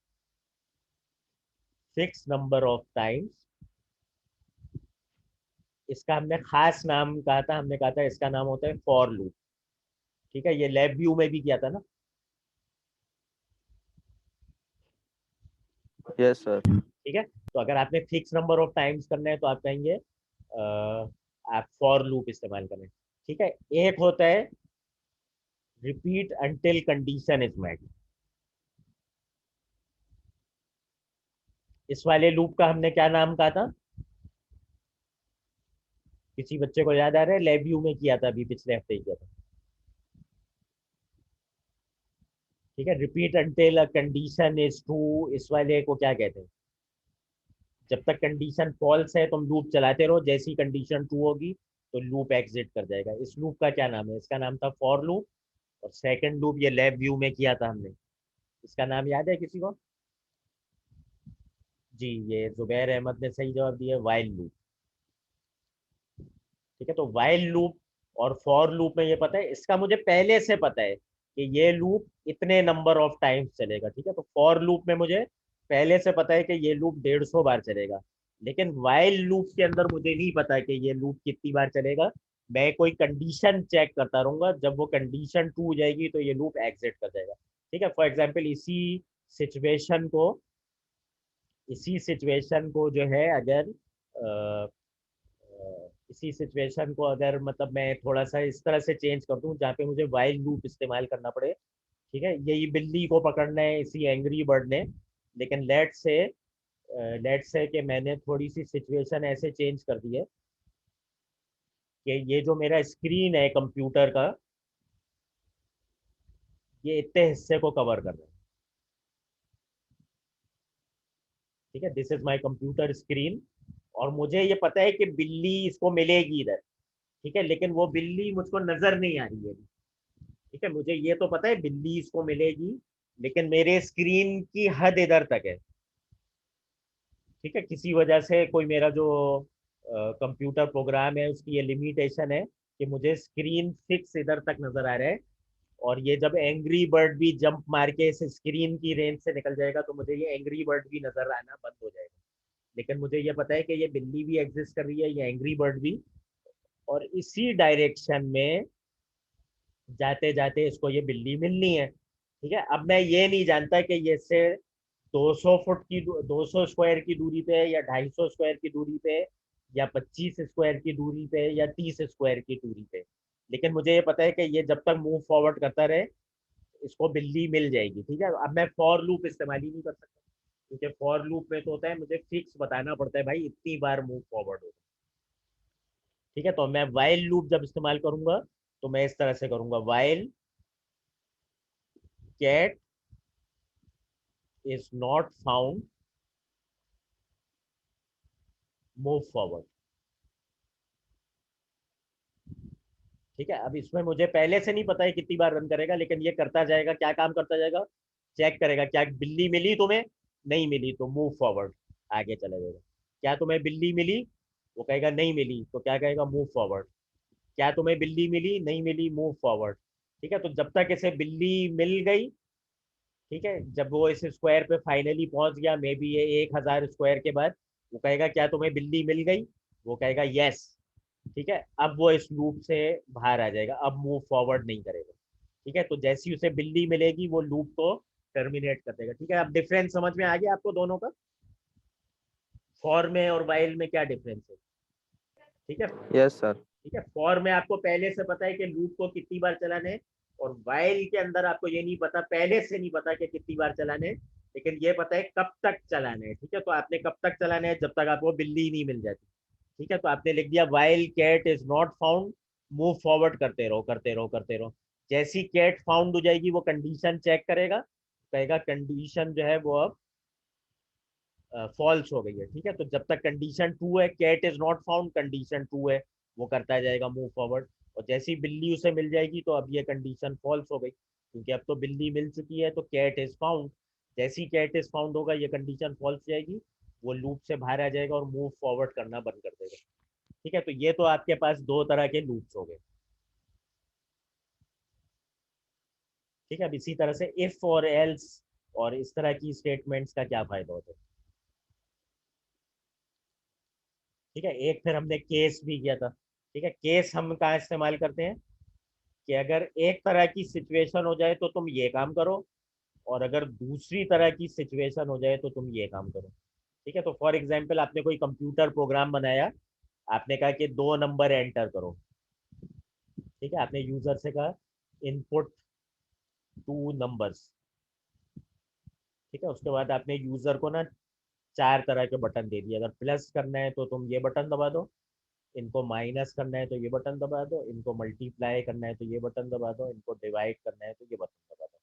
A: फिक्स नंबर ऑफ टाइम्स, इसका हमने खास नाम कहा था, हमने कहा था इसका नाम होता है फॉर लूप। ठीक है, ये लैब व्यू में भी किया था ना।
D: यस सर
A: ठीक है, तो अगर आपने फिक्स नंबर ऑफ टाइम्स करना है तो आप कहेंगे आप फॉर लूप इस्तेमाल करें। ठीक है, एक होता है repeat until condition is met. इस वाले लूप का हमने क्या नाम कहा था, किसी बच्चे को याद आ रहा है? लैब व्यू में किया था, अभी पिछले हफ्ते ही किया था। ठीक है, repeat until a condition is true, इस वाले को क्या कहते हैं? जब तक कंडीशन फॉल्स है तुम लूप चलाते रहो, जैसी कंडीशन ट्रू होगी तो लूप एग्जिट कर जाएगा। इस लूप का क्या नाम है? इसका नाम था फॉर लूप। और सेकंड लूप ये लैब व्यू में किया था हमने, इसका नाम याद है किसी को? जी, ये जुबैर अहमद ने सही जवाब दिया, वाइल लूप। ठीक है, तो वाइल लूप और फॉर लूप में ये पता है, इसका मुझे पहले से पता है कि ये लूप इतने नंबर ऑफ टाइम्स चलेगा। ठीक है, तो फॉर लूप में मुझे पहले से पता है कि ये लूप 150 बार चलेगा। लेकिन वाइल लूप के अंदर मुझे नहीं पता कि ये लूप कितनी बार चलेगा। मैं कोई कंडीशन चेक करता रहूंगा, जब वो कंडीशन ट्रू हो जाएगी तो ये लूप एग्जिट कर जाएगा। ठीक है, फॉर एग्जाम्पल सिचुएशन को इसी सिचुएशन को जो है अगर इसी सिचुएशन को अगर मतलब मैं थोड़ा सा इस तरह से चेंज कर दूं जहाँ पे मुझे वाइल लूप इस्तेमाल करना पड़े। ठीक है, यही बिल्ली को पकड़ना है इसी एंग्री बर्ड ने, लेकिन लेट्स से कि मैंने थोड़ी सी सिचुएशन ऐसे चेंज कर दी है कि ये जो मेरा स्क्रीन है कंप्यूटर का, ये इतने हिस्से को कवर कर रहा है। ठीक है, this is my computer screen, और मुझे ये पता है कि बिल्ली इसको मिलेगी इधर। ठीक है, लेकिन वो बिल्ली मुझको नजर नहीं आ रही है। ठीक है, मुझे ये तो पता है बिल्ली इसको मिलेगी, लेकिन मेरे स्क्रीन की हद इधर तक है। ठीक है, किसी वजह से कोई मेरा जो कंप्यूटर प्रोग्राम है उसकी ये लिमिटेशन है कि मुझे स्क्रीन फिक्स इधर तक नजर आ रहा है। और ये जब एंग्री बर्ड भी जंप मार के इस स्क्रीन की रेंज से निकल जाएगा तो मुझे ये एंग्री बर्ड भी नजर आना बंद हो जाएगा। लेकिन मुझे ये पता है कि ये बिल्ली भी एग्जिस्ट कर रही है, ये एंग्री बर्ड भी, और इसी डायरेक्शन में जाते जाते इसको ये बिल्ली मिलनी है। ठीक है, अब मैं ये नहीं जानता कि ये से 200 फुट की 200 स्क्वायर की दूरी पे है, या 250 स्क्वायर की दूरी पे है, या 25 स्क्वायर की दूरी पे है, या 30 स्क्वायर की दूरी पे। लेकिन मुझे ये पता है कि ये जब तक मूव फॉरवर्ड करता रहे इसको बिल्ली मिल जाएगी। ठीक है, अब मैं फॉर लूप इस्तेमाल ही नहीं कर सकता, क्योंकि फॉर लूप में तो होता है मुझे फिक्स बताना पड़ता है भाई इतनी बार मूव फॉरवर्ड हो। ठीक है, तो मैं वाइल लूप जब इस्तेमाल करूंगा तो मैं इस तरह से करूंगा, while cat is not found move forward. ठीक है, अब इसमें मुझे पहले से नहीं पता है कितनी बार रन करेगा, लेकिन ये करता जाएगा। क्या काम करता जाएगा? चेक करेगा क्या बिल्ली मिली तुम्हें, नहीं मिली तो मूव फॉरवर्ड, आगे चला जाएगा। क्या तुम्हें बिल्ली मिली? वो कहेगा नहीं मिली, तो क्या कहेगा? Move forward. क्या तुम्हें बिल्ली मिली? नहीं मिली, मूव फॉरवर्ड। ठीक है, तो जब तक इसे बिल्ली मिल गई, ठीक है, जब वो इस स्क्वायर पे फाइनली पहुंच गया, मे बी ये 1000 स्क्वायर के बाद, वो कहेगा क्या तुम्हें बिल्ली मिल गई? वो कहेगा यस। ठीक है, अब वो इस लूप से बाहर आ जाएगा, अब मूव फॉरवर्ड नहीं करेगा। ठीक है, तो जैसी उसे बिल्ली मिलेगी वो लूप को टर्मिनेट कर देगा। ठीक है, अब डिफरेंस समझ में आ गया आपको दोनों का? फॉर में और वाइल में क्या डिफरेंस है? ठीक है।
D: Yes sir.
A: ठीक है, फॉर में आपको पहले से पता है कि लूप को कितनी बार चलाना है, और वाइल के अंदर आपको ये नहीं पता, पहले से नहीं पता कि कितनी बार चलाना है, लेकिन ये पता है कब तक चलाना है। ठीक है, तो आपने कब तक चलाना है? जब तक आपको बिल्ली नहीं मिल जाती। ठीक है, तो आपने लिख दिया while cat is not found, move forward करते रहो करते रहो करते रहो। जैसी कैट फाउंड हो जाएगी वो कंडीशन चेक करेगा, कहेगा कंडीशन जो है वो अब फॉल्स हो गई है। ठीक है, तो जब तक कंडीशन ट्रू है, cat is not found, condition true है, वो करता जाएगा मूव फॉरवर्ड। और जैसी बिल्ली उसे मिल जाएगी तो अब ये कंडीशन फॉल्स हो गई, क्योंकि अब तो बिल्ली मिल चुकी है, तो कैट इज फाउंड। जैसी कैट इज फाउंड होगा ये कंडीशन फॉल्स जाएगी, वो लूप से बाहर आ जाएगा और मूव फॉरवर्ड करना बंद कर देगा। ठीक है, तो ये तो आपके पास दो तरह के लूप्स हो गए। ठीक है, अब इसी तरह से इफ और एल्स और इस तरह की स्टेटमेंट्स का क्या फायदा होता है? ठीक है, एक फिर हमने केस भी किया था। ठीक है, केस हम कहाँ इस्तेमाल करते हैं कि अगर एक तरह की सिचुएशन हो जाए तो तुम ये काम करो, और अगर दूसरी तरह की सिचुएशन हो जाए तो तुम ये काम करो। ठीक है, तो फॉर एग्जाम्पल आपने कोई कंप्यूटर प्रोग्राम बनाया, आपने कहा कि 2 नंबर एंटर करो। ठीक है, आपने यूजर से कहा इनपुट 2 नंबर्स। ठीक है, उसके बाद आपने यूजर को ना 4 तरह के बटन दे दिए, अगर प्लस करना है तो तुम ये बटन दबा दो, इनको माइनस करना है तो ये बटन दबा दो, इनको मल्टीप्लाई करना है तो ये बटन दबा दो, इनको डिवाइड करना है तो ये बटन दबा दो।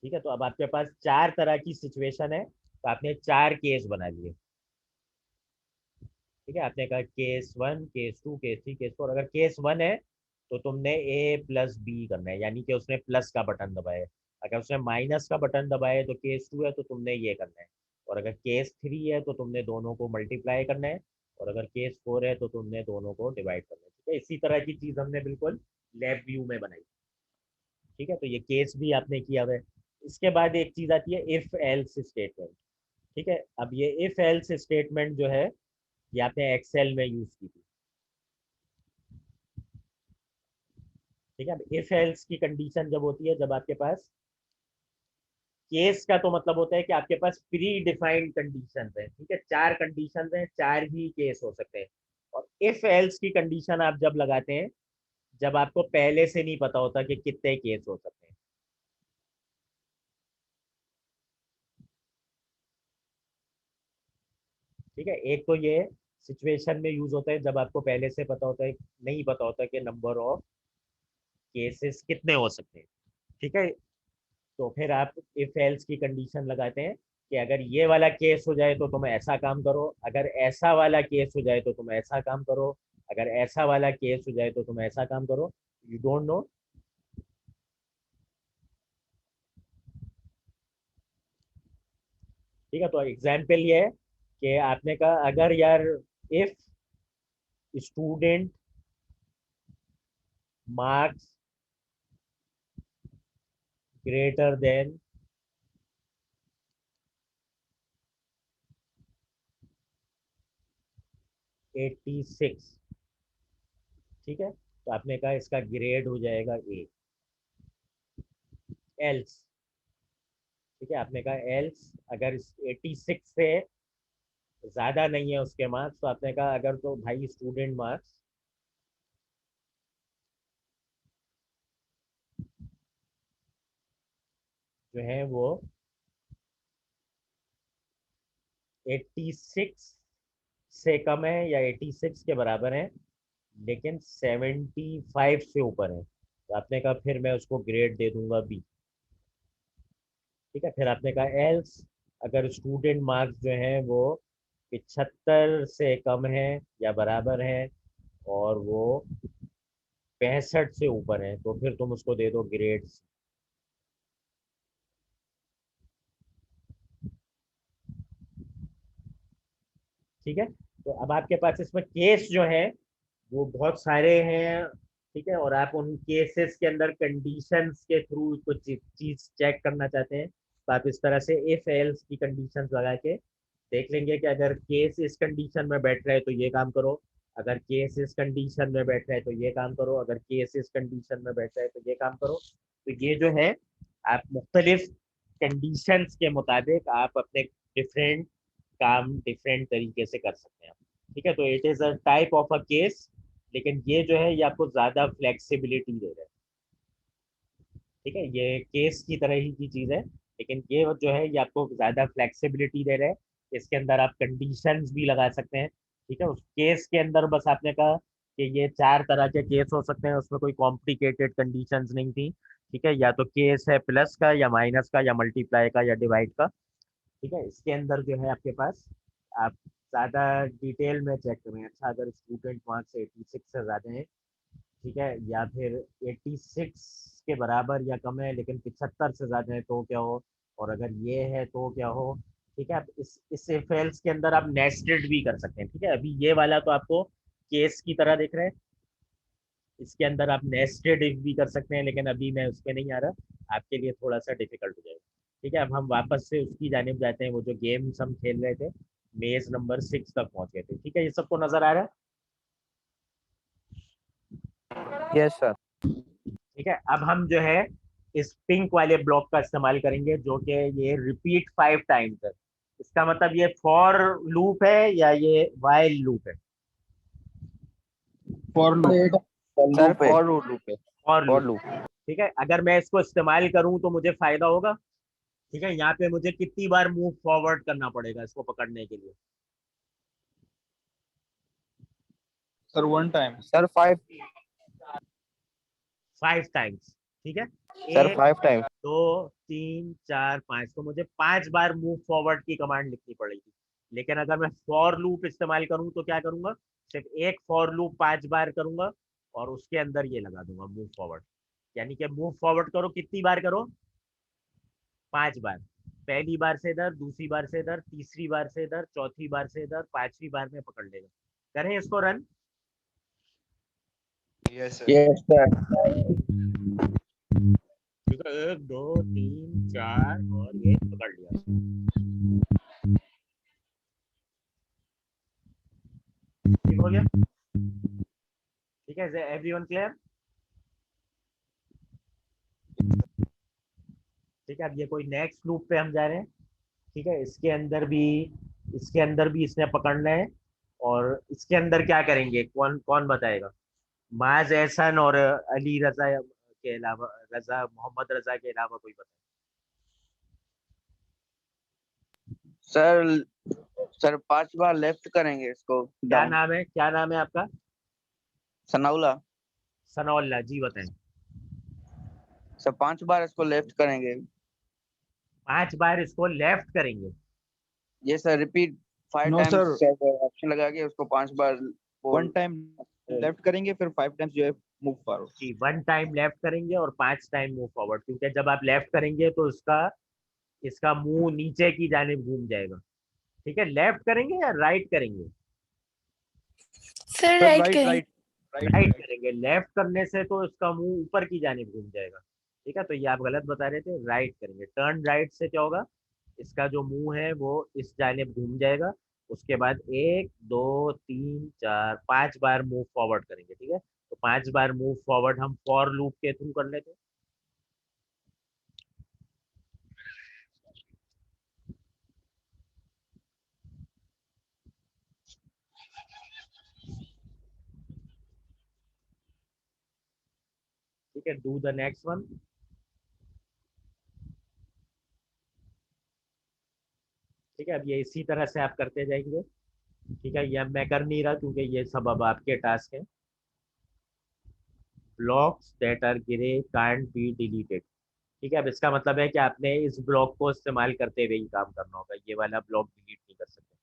A: ठीक है, तो अब आपके पास 4 तरह की सिचुएशन है, तो आपने 4 केस बना लिए। ठीक है, आपने कहा केस 1, केस 2, केस 3, केस 4। अगर केस 1 है तो तुमने ए प्लस बी करना है, यानी कि उसने प्लस का बटन दबाया। अगर उसने माइनस का बटन दबाया तो केस 2 है तो तुमने ये करना है। और अगर केस 3 है तो तुमने दोनों को मल्टीप्लाई करना है। और अगर केस 4 है तो तुमने दोनों को डिवाइड करना है। ठीक है, इसी तरह की चीज हमने बिल्कुल लैब व्यू में बनाई। ठीक है, तो ये केस भी आपने किया हुआ है। इसके बाद एक चीज आती है इफ एल्स स्टेटमेंट। ठीक है, अब ये इफ एल्स स्टेटमेंट जो है ये आपने एक्सेल में यूज की थी। ठीक है, अब इफ एल्स की कंडीशन जब होती है, जब आपके पास केस का तो मतलब होता है कि आपके पास प्री डिफाइंड कंडीशन है। ठीक है, 4 कंडीशन हैं, 4 ही केस हो सकते हैं। और इफ एल्स की कंडीशन आप जब लगाते हैं जब आपको पहले से नहीं पता होता कि कितने केस हो सकते हैं। ठीक है, एक तो ये सिचुएशन में यूज होता है जब आपको पहले से पता होता है, नहीं पता होता कि नंबर ऑफ केसेस कितने हो सकते हैं। ठीक है, तो फिर आप इफ एल्स की कंडीशन लगाते हैं कि अगर ये वाला केस हो जाए तो तुम ऐसा काम करो, अगर ऐसा वाला केस हो जाए तो तुम ऐसा काम करो, अगर ऐसा वाला केस हो जाए तो तुम ऐसा काम करो। You don't know. ठीक है, तो एग्जाम्पल ये है कि आपने कहा अगर यार if student marks greater than 86। ठीक है, तो आपने कहा इसका ग्रेड हो जाएगा ए। एल्स, ठीक है, आपने कहा एल्स अगर 86 से ज्यादा नहीं है उसके मार्क्स, तो आपने कहा अगर तो भाई स्टूडेंट मार्क्स जो है वो 86 से कम है या 86 के बराबर है लेकिन 75 से ऊपर है, तो आपने कहा फिर मैं उसको ग्रेड दे दूंगा बी। ठीक है, फिर आपने कहा एल्स अगर स्टूडेंट मार्क्स जो है वो 75 से कम है या बराबर है और वो 65 से ऊपर है तो फिर तुम उसको दे दो ग्रेड। ठीक है, तो अब आपके पास इसमें केस जो है वो बहुत सारे हैं। ठीक है, और आप उन केसेस के अंदर कंडीशंस के थ्रू कुछ चीज चेक करना चाहते हैं तो आप इस तरह से इफ एल्स की कंडीशंस लगा के देख लेंगे कि अगर केस इस कंडीशन में बैठ रहा है तो ये काम करो, अगर केस इस कंडीशन में बैठ रहा है तो ये काम करो, अगर केस इस कंडीशन में बैठ रहा है तो ये काम करो। तो ये जो है आप मुख्तलिफ कंडीशंस के मुताबिक आप अपने डिफरेंट काम डिफरेंट तरीके से कर सकते हैं। ठीक है, तो it is a type of a case, लेकिन ये जो है ये आपको ज्यादा फ्लेक्सिबिलिटी दे रहा है। ठीक है, ये केस की तरह ही की चीज है लेकिन ये जो है ये आपको ज्यादा फ्लेक्सिबिलिटी दे रहा है। इसके अंदर आप कंडीशंस भी लगा सकते हैं। ठीक है, उस केस के अंदर बस आपने कहा कि ये 4 तरह के केस हो सकते हैं, उसमें कोई कॉम्प्लिकेटेड कंडीशंस नहीं थी। ठीक है, या तो केस है प्लस का या माइनस का या मल्टीप्लाई का या डिवाइड का। ठीक है, इसके अंदर जो है आपके पास आप ज़्यादा डिटेल में चेक करें। अच्छा, अगर स्टूडेंट मार्क्स 86 से ज़्यादा है, ठीक है, या फिर 86 के बराबर या कम है लेकिन 75 से ज़्यादा है तो क्या हो, और अगर ये है तो क्या हो। ठीक है, आप इस इफ एल्स के अंदर आप नेस्टेड भी कर सकते हैं। ठीक है, अभी ये वाला तो आपको केस की तरह दिख रहा है, इसके अंदर आप नेस्टेड इफ भी कर सकते हैं लेकिन अभी मैं उस पर नहीं आ रहा, आपके लिए थोड़ा सा डिफिकल्ट हो जाएगा। ठीक है, अब हम वापस से उसकी जानिब जाते हैं, वो जो गेम्स हम खेल रहे थे, मेज नंबर 6 तक पहुंच गए थे। ठीक है, ये सबको नजर आ रहा है।
D: Yes sir.
A: ठीक है, अब हम जो है इस पिंक वाले ब्लॉक का इस्तेमाल करेंगे जो कि ये रिपीट 5 टाइम्स है। इसका मतलब ये फॉर लूप है या ये वाइल लूप है।
B: For loop.
D: Sir for loop पे।
A: For
D: for
A: loop.
D: लूप।
A: ठीक है, अगर मैं इसको इस्तेमाल करूं तो मुझे फायदा होगा। ठीक है, यहाँ पे मुझे कितनी बार मूव फॉरवर्ड करना पड़ेगा इसको पकड़ने के लिए।
B: Sir 1 time.
D: सर 5
A: टाइम्स, ठीक है।
D: Sir
A: 1
D: 5 time.
A: 2 3 4 5, तो मुझे 5 बार मूव फॉरवर्ड की कमांड लिखनी पड़ेगी। लेकिन अगर मैं फॉर लूप इस्तेमाल करूँ तो क्या करूंगा, सिर्फ एक फॉर लूप 5 बार करूंगा और उसके अंदर ये लगा दूंगा मूव फॉरवर्ड। यानी कि मूव फॉरवर्ड करो कितनी बार करो, 5 बार। पहली बार से इधर, दूसरी बार से इधर, तीसरी बार से इधर, चौथी बार से इधर, 5वीं बार में पकड़ लेगा। करें इसको run.
E: Yes, sir.
D: Yes sir.
A: ठीक है, 1 2 3 4 और ये पकड़ लिया। ठीक हो गया, ठीक है। Everyone clear? ठीक है, अब ये कोई नेक्स्ट लूप पे हम जा रहे हैं। ठीक है, इसके अंदर भी इसने पकड़ना है। और इसके अंदर क्या करेंगे, कौन कौन बताएगा? माज एहसन और अली रजा के अलावा, मोहम्मद रजा के अलावा कोई बताए?
D: सर सर 5 बार लेफ्ट करेंगे इसको
A: क्या
D: डाउन।
A: नाम है, क्या नाम है आपका?
D: सनाउल्ला।
A: सनौल्ला जी, बताएं।
D: सर 5 बार इसको लेफ्ट करेंगे।
A: 5 बार इसको लेफ्ट करेंगे।
D: ये sir repeat 5
B: no sir,
D: times option लगा के उसको 5 बार
B: 1 टाइम लेफ्ट करेंगे, फिर 5 टाइम्स जो है मूव फॉरवर्ड।
A: जी, 1 टाइम लेफ्ट करेंगे और 5 टाइम मूव फॉरवर्ड, क्योंकि जब आप लेफ्ट करेंगे तो इसका मुंह नीचे की जानिब घूम जाएगा। ठीक है, लेफ्ट करेंगे या राइट करेंगे?
F: सर
B: सर
F: राइट
B: राइट
F: करें।
B: राइट
A: राइट करेंगे। लेफ्ट करने से तो इसका मुंह ऊपर की जानिब घूम जाएगा। ठीक है, तो ये आप गलत बता रहे थे, राइट करेंगे। टर्न राइट से क्या होगा, इसका जो मुंह है वो इस जानिब घूम जाएगा। उसके बाद 1 2 3 4 5 बार मूव फॉरवर्ड करेंगे। ठीक है, तो 5 बार मूव फॉरवर्ड हम फॉर लूप के थ्रू कर लेते हैं। ठीक है, डू द नेक्स्ट वन। ठीक है, अब ये इसी तरह से आप करते जाएंगे। ठीक है, ये अब मैं कर नहीं रहा क्योंकि ये सब अब आपके टास्क हैं। Blocks that are grey can't be deleted. ठीक है, अब इसका मतलब है कि आपने इस ब्लॉक को इस्तेमाल करते हुए ही काम करना होगा, ये वाला ब्लॉक डिलीट नहीं कर सकते।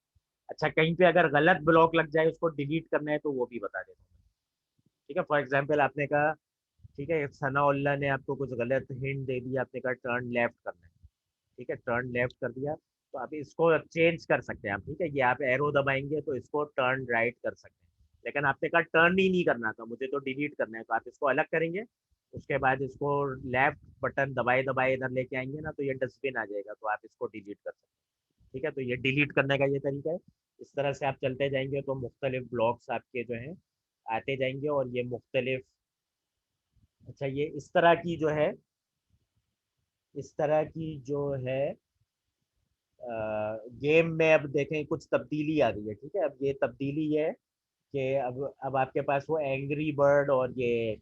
A: अच्छा, कहीं पे अगर गलत ब्लॉक लग जाए उसको डिलीट करना है तो वो भी बता देता हूँ। ठीक है, फॉर एग्जाम्पल आपने कहा, ठीक है, सनाउल्लाह ने आपको कुछ गलत हिंट दे दिया, आपने कहा टर्न लेफ्ट करना है। ठीक है, टर्न लेफ्ट कर दिया, तो आप इसको चेंज कर सकते हैं आप। ठीक है, ये आप एरो दबाएंगे तो इसको टर्न राइट कर सकते हैं। लेकिन आपने कहा टर्न ही नहीं करना था, मुझे तो डिलीट करना है, तो आप इसको अलग करेंगे। उसके बाद इसको लेफ्ट बटन दबाए दबाए इधर लेके आएंगे ना, तो ये डस्टबिन आ जाएगा, तो आप इसको डिलीट कर सकते हैं। ठीक है, तो ये डिलीट करने का ये तरीका है। इस तरह से आप चलते जाएंगे तो मुख्तलिफ ब्लॉक्स आपके जो हैं आते जाएंगे, और ये मुख्तलिफ, अच्छा, ये इस तरह की जो है, इस तरह की जो है गेम में अब देखें कुछ तब्दीली आ गई है। ठीक है, अब ये तब्दीली ये है कि अब आपके पास वो एंग्री बर्ड और ये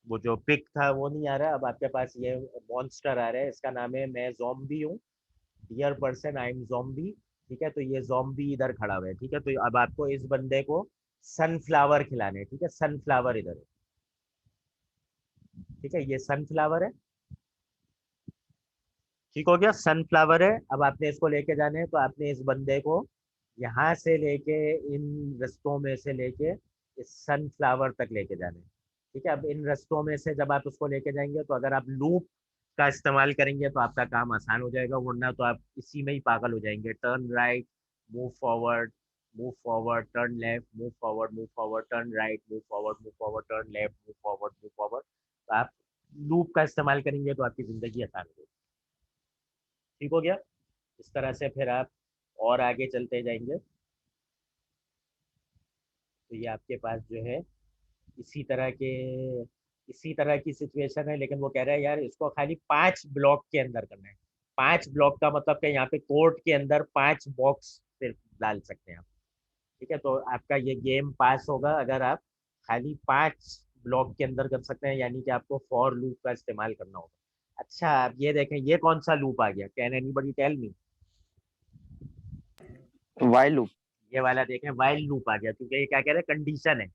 A: वो जो पिक था वो नहीं आ रहा। अब आपके पास ये मॉन्स्टर आ रहा है, इसका नाम है मैं ज़ॉम्बी हूँ, dear person I am zombie. ठीक है, तो ये ज़ॉम्बी इधर खड़ा हुआ है। ठीक है, तो अब आपको इस बंदे को सनफ्लावर खिलाने हैं। ठीक है, सनफ्लावर इधर है। ठीक है, ये सनफ्लावर है। ठीक हो गया, सनफ्लावर है। अब आपने इसको लेके जाने हैं, तो आपने इस बंदे को यहाँ से लेके इन रस्तों में से लेके इस सनफ्लावर तक लेके जाने हैं। ठीक है, अब इन रस्तों में से जब आप उसको लेके जाएंगे, तो अगर आप लूप का इस्तेमाल करेंगे तो आपका काम आसान हो जाएगा, वरना तो आप इसी में ही पागल हो जाएंगे। Turn right, move forward, turn left, move forward, turn right, move forward, turn left, move forward. तो आप लूप का इस्तेमाल करेंगे तो आपकी ज़िंदगी आसान हो जाएगी। ठीक हो गया, इस तरह से फिर आप और आगे चलते जाएंगे तो ये आपके पास जो है इसी तरह के, इसी तरह की सिचुएशन है। लेकिन वो कह रहा है यार इसको खाली 5 ब्लॉक के अंदर करना है। 5 ब्लॉक का मतलब कि यहाँ पे कोर्ट के अंदर 5 बॉक्स सिर्फ डाल सकते हैं आप। ठीक है, तो आपका ये गेम पास होगा अगर आप खाली 5 ब्लॉक के अंदर कर सकते हैं, यानी कि आपको फॉर लूप का इस्तेमाल करना होगा। अच्छा, आप ये देखें, ये कौन सा लूप आ गया, can anybody tell me?
D: While loop.
A: ये वाला देखें, वाइल लूप आ गया, क्योंकि ये क्या कह रहे हैं, कंडीशन है।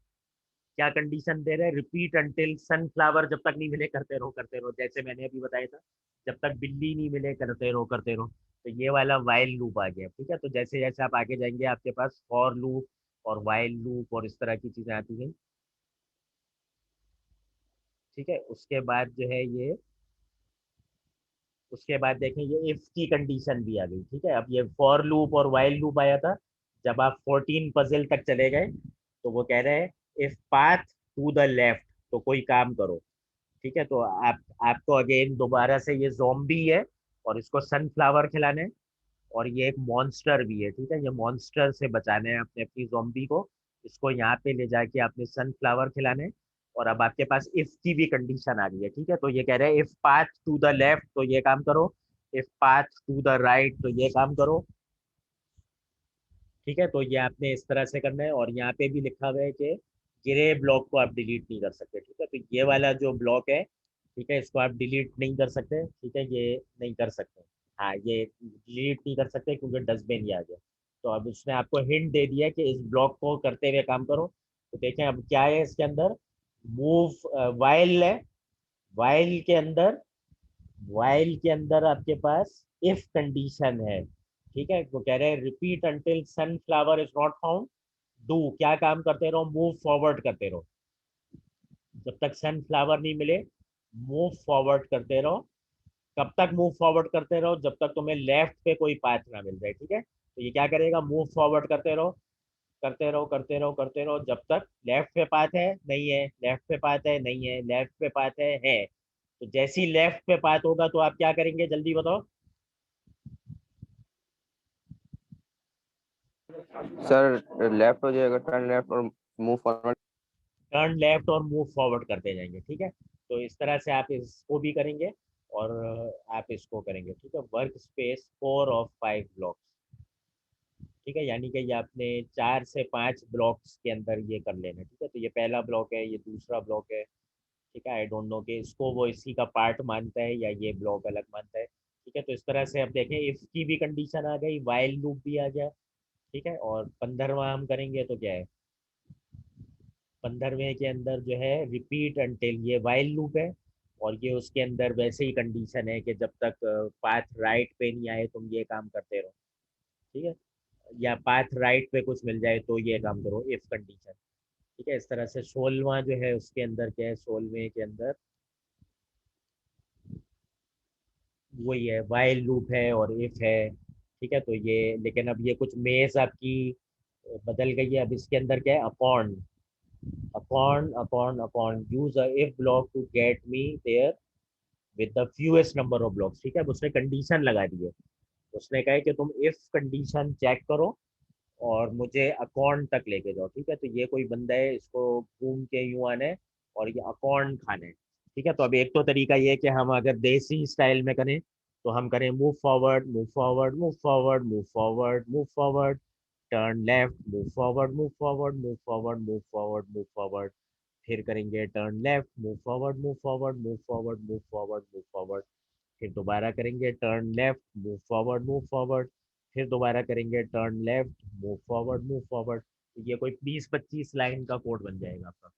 A: क्या कंडीशन दे रहे हैं, रिपीट अंटिल सनफ्लावर जब तक नहीं मिले करते रहो, जैसे मैंने अभी बताया था, जब तक बिल्ली नहीं मिले करते रहो। तो ये वाला वाइल लूप आ गया, ठीक है। तो जैसे जैसे आप आगे जाएंगे आपके पास फॉर लूप और वाइल लूप और इस तरह की चीजें आती हैं, ठीक है। उसके बाद जो है ये, उसके बाद देखें ये इफ की कंडीशन भी आ गई, ठीक है। अब ये फॉर लूप और वाइल लूप आया था जब आप 14 पजल तक चले गए, तो वो कह रहे हैं if path to the left, तो कोई काम करो, ठीक है। तो आपको अगेन दोबारा से ये ज़ॉम्बी है और इसको सनफ्लावर खिलाने हैं, और ये एक मॉन्स्टर भी है, ठीक है। ये मॉन्स्टर से बचाने हैं अपने अपनी ज़ॉम्बी को, इसको यहाँ पे ले जाके आपने सनफ्लावर खिलाने हैं। और अब आपके पास इफ की भी कंडीशन आ गई है, ठीक है। तो ये कह रहे हैं if path to the left तो ये काम करो, if path to the right तो ये काम करो, ठीक है। तो ये आपने इस तरह से करना है। और यहाँ पे भी लिखा हुआ है कि ग्रे ब्लॉक को आप डिलीट नहीं कर सकते, ठीक है। तो ये वाला जो ब्लॉक है, ठीक है, इसको आप डिलीट नहीं कर सकते, ठीक है, ये नहीं कर सकते। हाँ, ये डिलीट नहीं कर सकते क्योंकि डस्टबिन ये आ गया। तो अब उसने आपको हिंट दे दिया कि इस ब्लॉक को करते हुए काम करो। तो देखें अब क्या है इसके अंदर, मूव वाइल है, वाइल के अंदर, वाइल के अंदर आपके पास इफ कंडीशन है, ठीक है। वो कह रहे हैं repeat until sunflower is not found, do क्या काम करते रहो, मूव फॉरवर्ड करते रहो, जब तक सनफ्लावर नहीं मिले मूव फॉरवर्ड करते रहो। कब तक मूव फॉरवर्ड करते रहो, जब तक तुम्हें लेफ्ट पे कोई पाथ ना मिल जाए, ठीक है। तो ये क्या करेगा, मूव फॉरवर्ड करते रहो, करते रहो, करते रहो, करते रहो, जब तक लेफ्ट पे पाथ है नहीं है, लेफ्ट पे पाथ है नहीं है, लेफ्ट पे पाथ है। तो जैसे ही लेफ्ट पे पाथ होगा तो आप क्या करेंगे, जल्दी बताओ।
D: सर लेफ्ट हो जाएगा, टर्न लेफ्ट और मूव फॉरवर्ड।
A: टर्न लेफ्ट और मूव फॉरवर्ड करते जाएंगे, ठीक है। तो इस तरह से आप इसको भी करेंगे और आप इसको करेंगे, ठीक है। वर्क स्पेस 4 of 5 ब्लॉक्स, ठीक है, यानी कि ये आपने 4 से 5 ब्लॉक्स के अंदर ये कर लेना, ठीक है। तो ये पहला ब्लॉक है, ये दूसरा ब्लॉक है, ठीक है। आई डोंट नो कि इसको वो इसी का पार्ट मानता है या ये ब्लॉक अलग मानता है, ठीक है। तो इस तरह से अब देखें इफ की भी कंडीशन आ गई, वाइल लूप भी आ गया, ठीक है। और 15वां हम करेंगे तो क्या है, 15वें के अंदर जो है रिपीट अंटिल, ये वाइल लूप है और ये उसके अंदर वैसे ही कंडीशन है कि जब तक पाथ राइट पे नहीं आए तुम ये काम करते रहो, ठीक है। या पाथ राइट पे कुछ मिल जाए तो ये काम करो, इफ कंडीशन, ठीक है। इस तरह से 16वां जो है उसके अंदर क्या है, 16वें के अंदर वही है, वाइल लूप है और इफ है, ठीक है। तो ये लेकिन अब ये कुछ मेज आपकी बदल गई है, अब इसके अंदर क्या है, upon upon use a if block to get me there with the fewest number of blocks, ठीक है। अब उसने कंडीशन लगा दी है, उसने कहा है कि तुम इफ कंडीशन चेक करो और मुझे अकाउंट तक लेके जाओ, ठीक है। तो ये कोई बंदा है, इसको घूम के यूं आना है और ये अकाउंट खाना है, ठीक है। तो अब एक तो तरीका ये है कि हम अगर देसी स्टाइल में करें तो हम करें move forward, move forward, move forward, move forward, move forward, turn left, move forward, move forward, move forward, move forward, move forward, फिर करेंगे turn left, move forward, move forward, move forward, move forward, move forward, फिर दोबारा करेंगे turn left, move forward, move forward, फिर दोबारा करेंगे turn left, move forward, move forward. तो ये कोई 20-25 लाइन का कोड बन जाएगा आपका,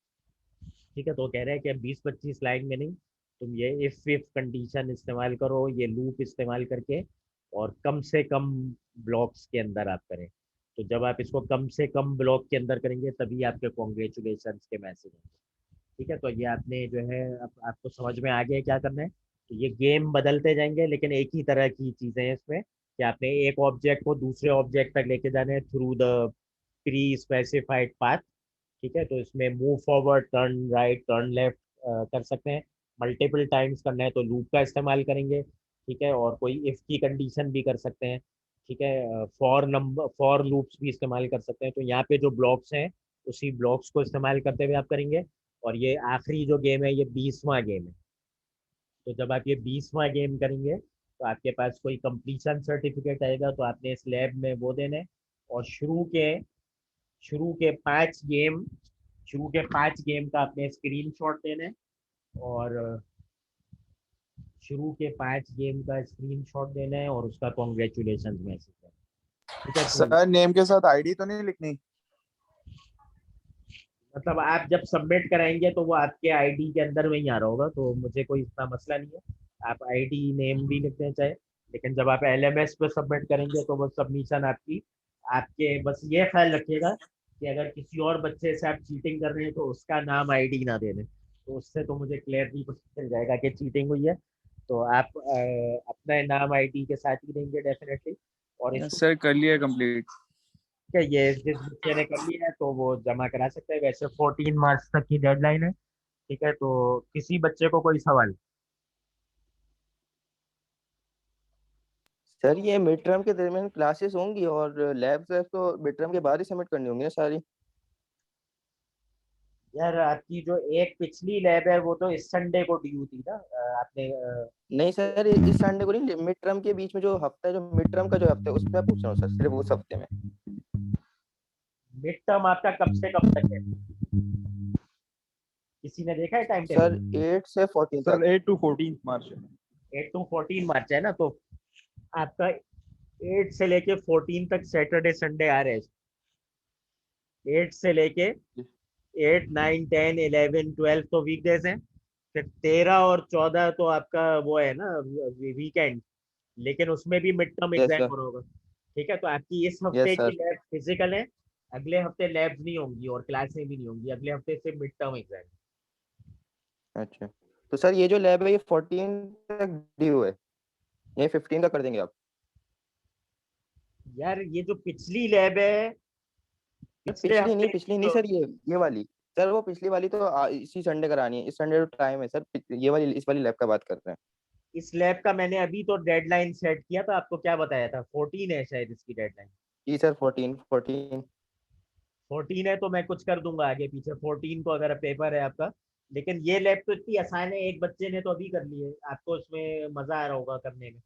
A: ठीक है। तो कह रहे हैं कि 20-25 लाइन में नहीं, तुम ये इफ कंडीशन इस्तेमाल करो, ये लूप इस्तेमाल करके, और कम से कम ब्लॉक्स के अंदर आप करें। तो जब आप इसको कम से कम ब्लॉक के अंदर करेंगे तभी आपके कॉन्ग्रेचुलेशन के मैसेज होंगे, ठीक है। तो ये आपने जो है आपको समझ में आ गया क्या करना है। तो ये गेम बदलते जाएंगे लेकिन एक ही तरह की चीजें हैं इसमें, कि आपने एक ऑब्जेक्ट को दूसरे ऑब्जेक्ट तक लेके जाना है through the pre specified path, ठीक है। तो इसमें move forward, turn right, turn left कर सकते हैं। मल्टीपल टाइम्स करना है तो लूप का इस्तेमाल करेंगे, ठीक है। और कोई इफ की कंडीशन भी कर सकते हैं, ठीक है। फॉर लूप्स भी इस्तेमाल कर सकते हैं। तो यहाँ पे जो ब्लॉक्स हैं उसी ब्लॉक्स को इस्तेमाल करते हुए आप करेंगे। और ये आखिरी जो गेम है ये 20वां गेम है। तो जब आप ये 20वां गेम करेंगे तो आपके पास कोई कंप्लीशन सर्टिफिकेट आएगा, तो आपने इस लैब में वो देने, और शुरू के 5 गेम, शुरू के 5 गेम का आपने स्क्रीनशॉट देना है, और शुरू के 5 गेम का स्क्रीनशॉट देना है और उसका कॉन्ग्रेचुलेशन मैसेज देना है, ठीक है। तो
B: सर नेम के साथ आईडी तो नहीं लिखनी?
A: मतलब आप जब सबमिट कराएंगे तो वो आपके आईडी के अंदर में ही आ रहा होगा, तो मुझे कोई इतना मसला नहीं है। आप आईडी नेम भी लिखते हैं चाहे, लेकिन जब आप एलएमएस पे सबमिट करेंगे तो वो सबमिशन आपकी आपके, बस ये ख्याल रखिएगा कि अगर किसी और बच्चे से आप चीटिंग कर रहे हैं तो उसका नाम आईडी ना दे दें, तो उससे तो मुझे क्लियरली पता चल जाएगा कि चीटिंग हुई है। तो आप अपना नाम आईडी के साथ ही देंगे डेफिनेटली। और इसको
B: सर कर लिया कंप्लीट।
A: ठीक है, ये जिस बच्चे ने कर लिया है तो वो जमा करा सकता है। वैसे 14 मार्च तक की डेडलाइन है। ठीक है, तो किसी बच्चे को कोई सवाल?
D: सर ये मिड टर्म के दरमियान क्लासेस होंगी और लैब्स तो मिड टर्म के बाद ही सबमिट करनी होंगी ना सारी?
A: यार आपकी जो एक पिछली लैब है वो तो इस संडे को ड्यू थी ना, आपने
D: नहीं सर, इस संडे को नहीं, मिड टर्म के बीच में जो हफ्ता है, जो मिड टर्म का जो हफ्ता है उसमें पूछ रहा हूँ सर, सिर्फ उस हफ्ते में।
A: मिड टर्म आपका कब से कब तक है? किसी ने देखा है टाइम
D: सर
A: टेबल?
D: 8 से 14
B: सर
D: तक।
B: 8 to 14 मार्च।
A: 8 to 14 मार्च है ना, तो आपका 8 से लेके 14 तक सैटरडे संडे आ रहे हैं। 8 से लेके 8 9 10 11 12 तो वीकडेज हैं। फिर 13 और 14 तो आपका वो है ना, वीकेंड, लेकिन उसमें भी mid term
D: yes
A: exam
D: sir.
A: हो रहा होगा। ठीक है, तो आपकी इस हफ्ते
D: यस
A: की
D: सर।
A: लैब फिजिकल है, अगले हफ्ते लैब्स नहीं होंगी और क्लासें भी नहीं होंगी, अगले हफ्ते से मिड टर्म एग्जाम।
D: अच्छा, तो सर ये जो लैब है ये 14 तक ड्यू है, ये 15 का कर देंगे आप?
A: यार ये जो पिछली लैब है, पिछले हफ्ते की
D: पिछली नहीं
A: जो
D: सर, ये वाली। सर वो पिछली वाली तो इसी संडे करानी है, इस संडे तो टाइम है सर, ये वाली, इस वाली लैब का बात कर रहे हैं।
A: इस लैब का मैंने अभी तो डेडलाइन सेट किया था, आपको क्या बताया था? 14 है शायद इसकी डेडलाइन।
D: जी सर, 14।
A: 14 है तो मैं कुछ कर दूंगा आगे पीछे, 14 को अगर पेपर है आपका। लेकिन ये लैब तो इतनी आसान है, एक बच्चे ने तो अभी कर ली है, आपको इसमें मजा आ रहा होगा करने में।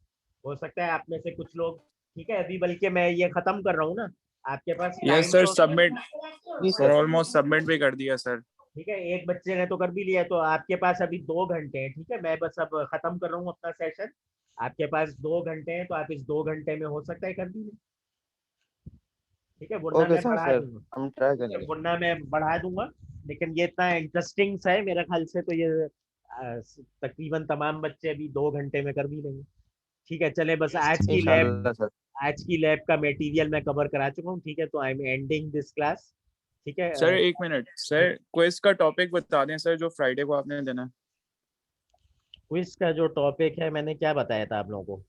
A: हो सकता है आप में से कुछ लोग, ठीक है अभी बल्कि मैं ये खत्म कर रहा हूँ ना, आपके पास
B: यस
A: टाइम
B: सर
A: तो,
B: सबमिट।
D: जी
B: सर
D: सर।
B: ऑलमोस्ट सबमिट भी कर दिया सर।
A: ठीक है एक बच्चे ने तो कर भी लिया है, तो आपके पास अभी 2 घंटे हैं। ठीक है, मैं बस अब खत्म कर रहा हूँ अपना सेशन। आपके पास 2 घंटे हैं, तो आप इस 2 घंटे में हो सकता है कर दीजिए। ठीक है, वरना
D: ओके
A: मैं
D: सर,
A: बढ़ा
D: सर
A: दूंगा।
D: हम ट्राई
A: ठीक है,
D: करेंगे।
A: वरना मैं बढ़ा दूंगा। लेकिन ये इतना इंटरेस्टिंग सा है मेरे ख्याल से, तो ये तकरीबन तमाम बच्चे अभी 2 घंटे में कर भी लेंगे। ठीक है, चले बस
D: इंशाल्लाह सर।
A: आज की लैब का मटेरियल मैं कवर करा चुका हूँ। ठीक है, तो I am ending this class. ठीक है,
B: सर एक मिनट सर, क्विज का टॉपिक बता दें सर, जो फ्राइडे को आपने देना है।
A: क्विज का जो टॉपिक है मैंने क्या बताया था आप लोगों को?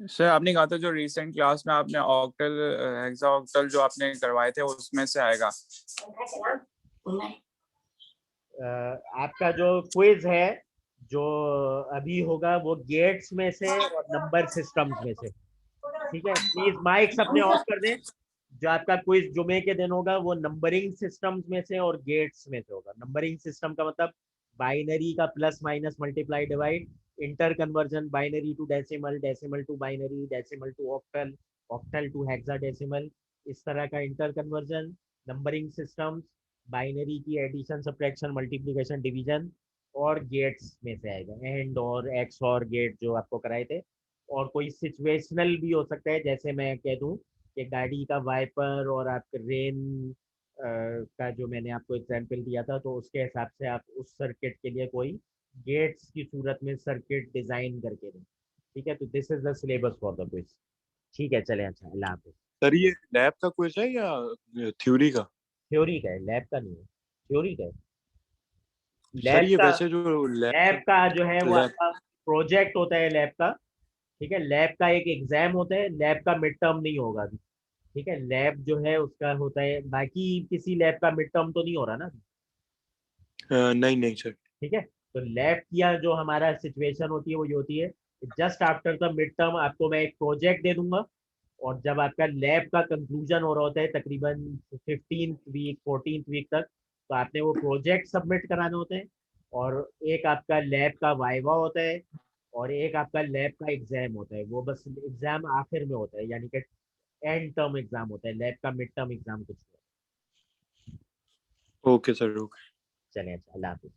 B: सर आपने कहा था जो रिसेंट क्लास में आपने ऑक्टल हेक्सा ऑक्टल जो आपने करवाए थे उसमें से आएगा।
A: आपका जो क्विज है जो अभी होगा वो गेट्स में से और नंबर सिस्टम्स में से। ठीक है, प्लीज माइक्स अपने ऑफ कर दें। जो आपका क्विज जुमे के दिन होगा वो नंबरिंग सिस्टम्स में से और गेट्स में से होगा। नंबरिंग सिस्टम का मतलब बाइनरी का plus minus multiply divide, inter conversion binary to decimal, decimal to binary, decimal to octal, octal to hexadecimal, इस तरह का inter conversion. Numbering systems, binary की एडिशन सब्ट्रैक्शन मल्टीप्लिकेशन डिवीजन, और गेट्स में से आएगा एंड और एक्स और गेट जो आपको कराए थे। और कोई सिचुएशनल भी हो सकता है, जैसे मैं कह दूं कि गाड़ी का वाइपर और आपके रेन का जो मैंने आपको एग्जांपल दिया था, तो उसके हिसाब से आप उस सर्किट के लिए कोई गेट्स की सूरत में सर्किट डिजाइन करके दें। ठीक है, तो this is the syllabus for the quiz. ठीक है, चले, अच्छा, अल्लाह हाफिज।
B: सर ये लैब का क्विज है या थ्योरी का?
A: थ्योरी का है, लैब का नहीं है, थ्योरी का है।
B: सर
A: लैब
B: ये
A: का,
B: वैसे जो
A: लैब
B: लैब
A: का जो है वो
B: लैब
A: आपका प्रोजेक्ट होता है लैब का। ठीक है, लैब का एक एग्जाम होता है, लैब का मिड टर्म नहीं होगा अभी। ठीक है, लैब जो है उसका होता है, बाकी किसी लैब का मिड टर्म तो नहीं हो रहा ना।
B: नहीं नहीं सर।
A: ठीक है, तो लैब किया जो हमारा सिचुएशन होती है वो ये होती है, just after the mid term आपको मैं एक प्रोजेक्ट दे दूंगा। और जब आपका लैब का कंक्लूजन हो रहा होता है तकरीबन 15th वीक 14th वीक तक, तो आपने वो प्रोजेक्ट सबमिट कराने होते हैं। और एक आपका लैब का वाइवा होता है, और एक आपका लैब का एग्जाम होता है। वो बस एग्जाम आखिर में होता है, यानी कि एंड टर्म एग्जाम होता है, लैब का मिड टर्म एग्जाम कुछ नहीं होता।
B: Okay sir okay.
A: चलिए, अच्छा, अल्लाह हाफिज।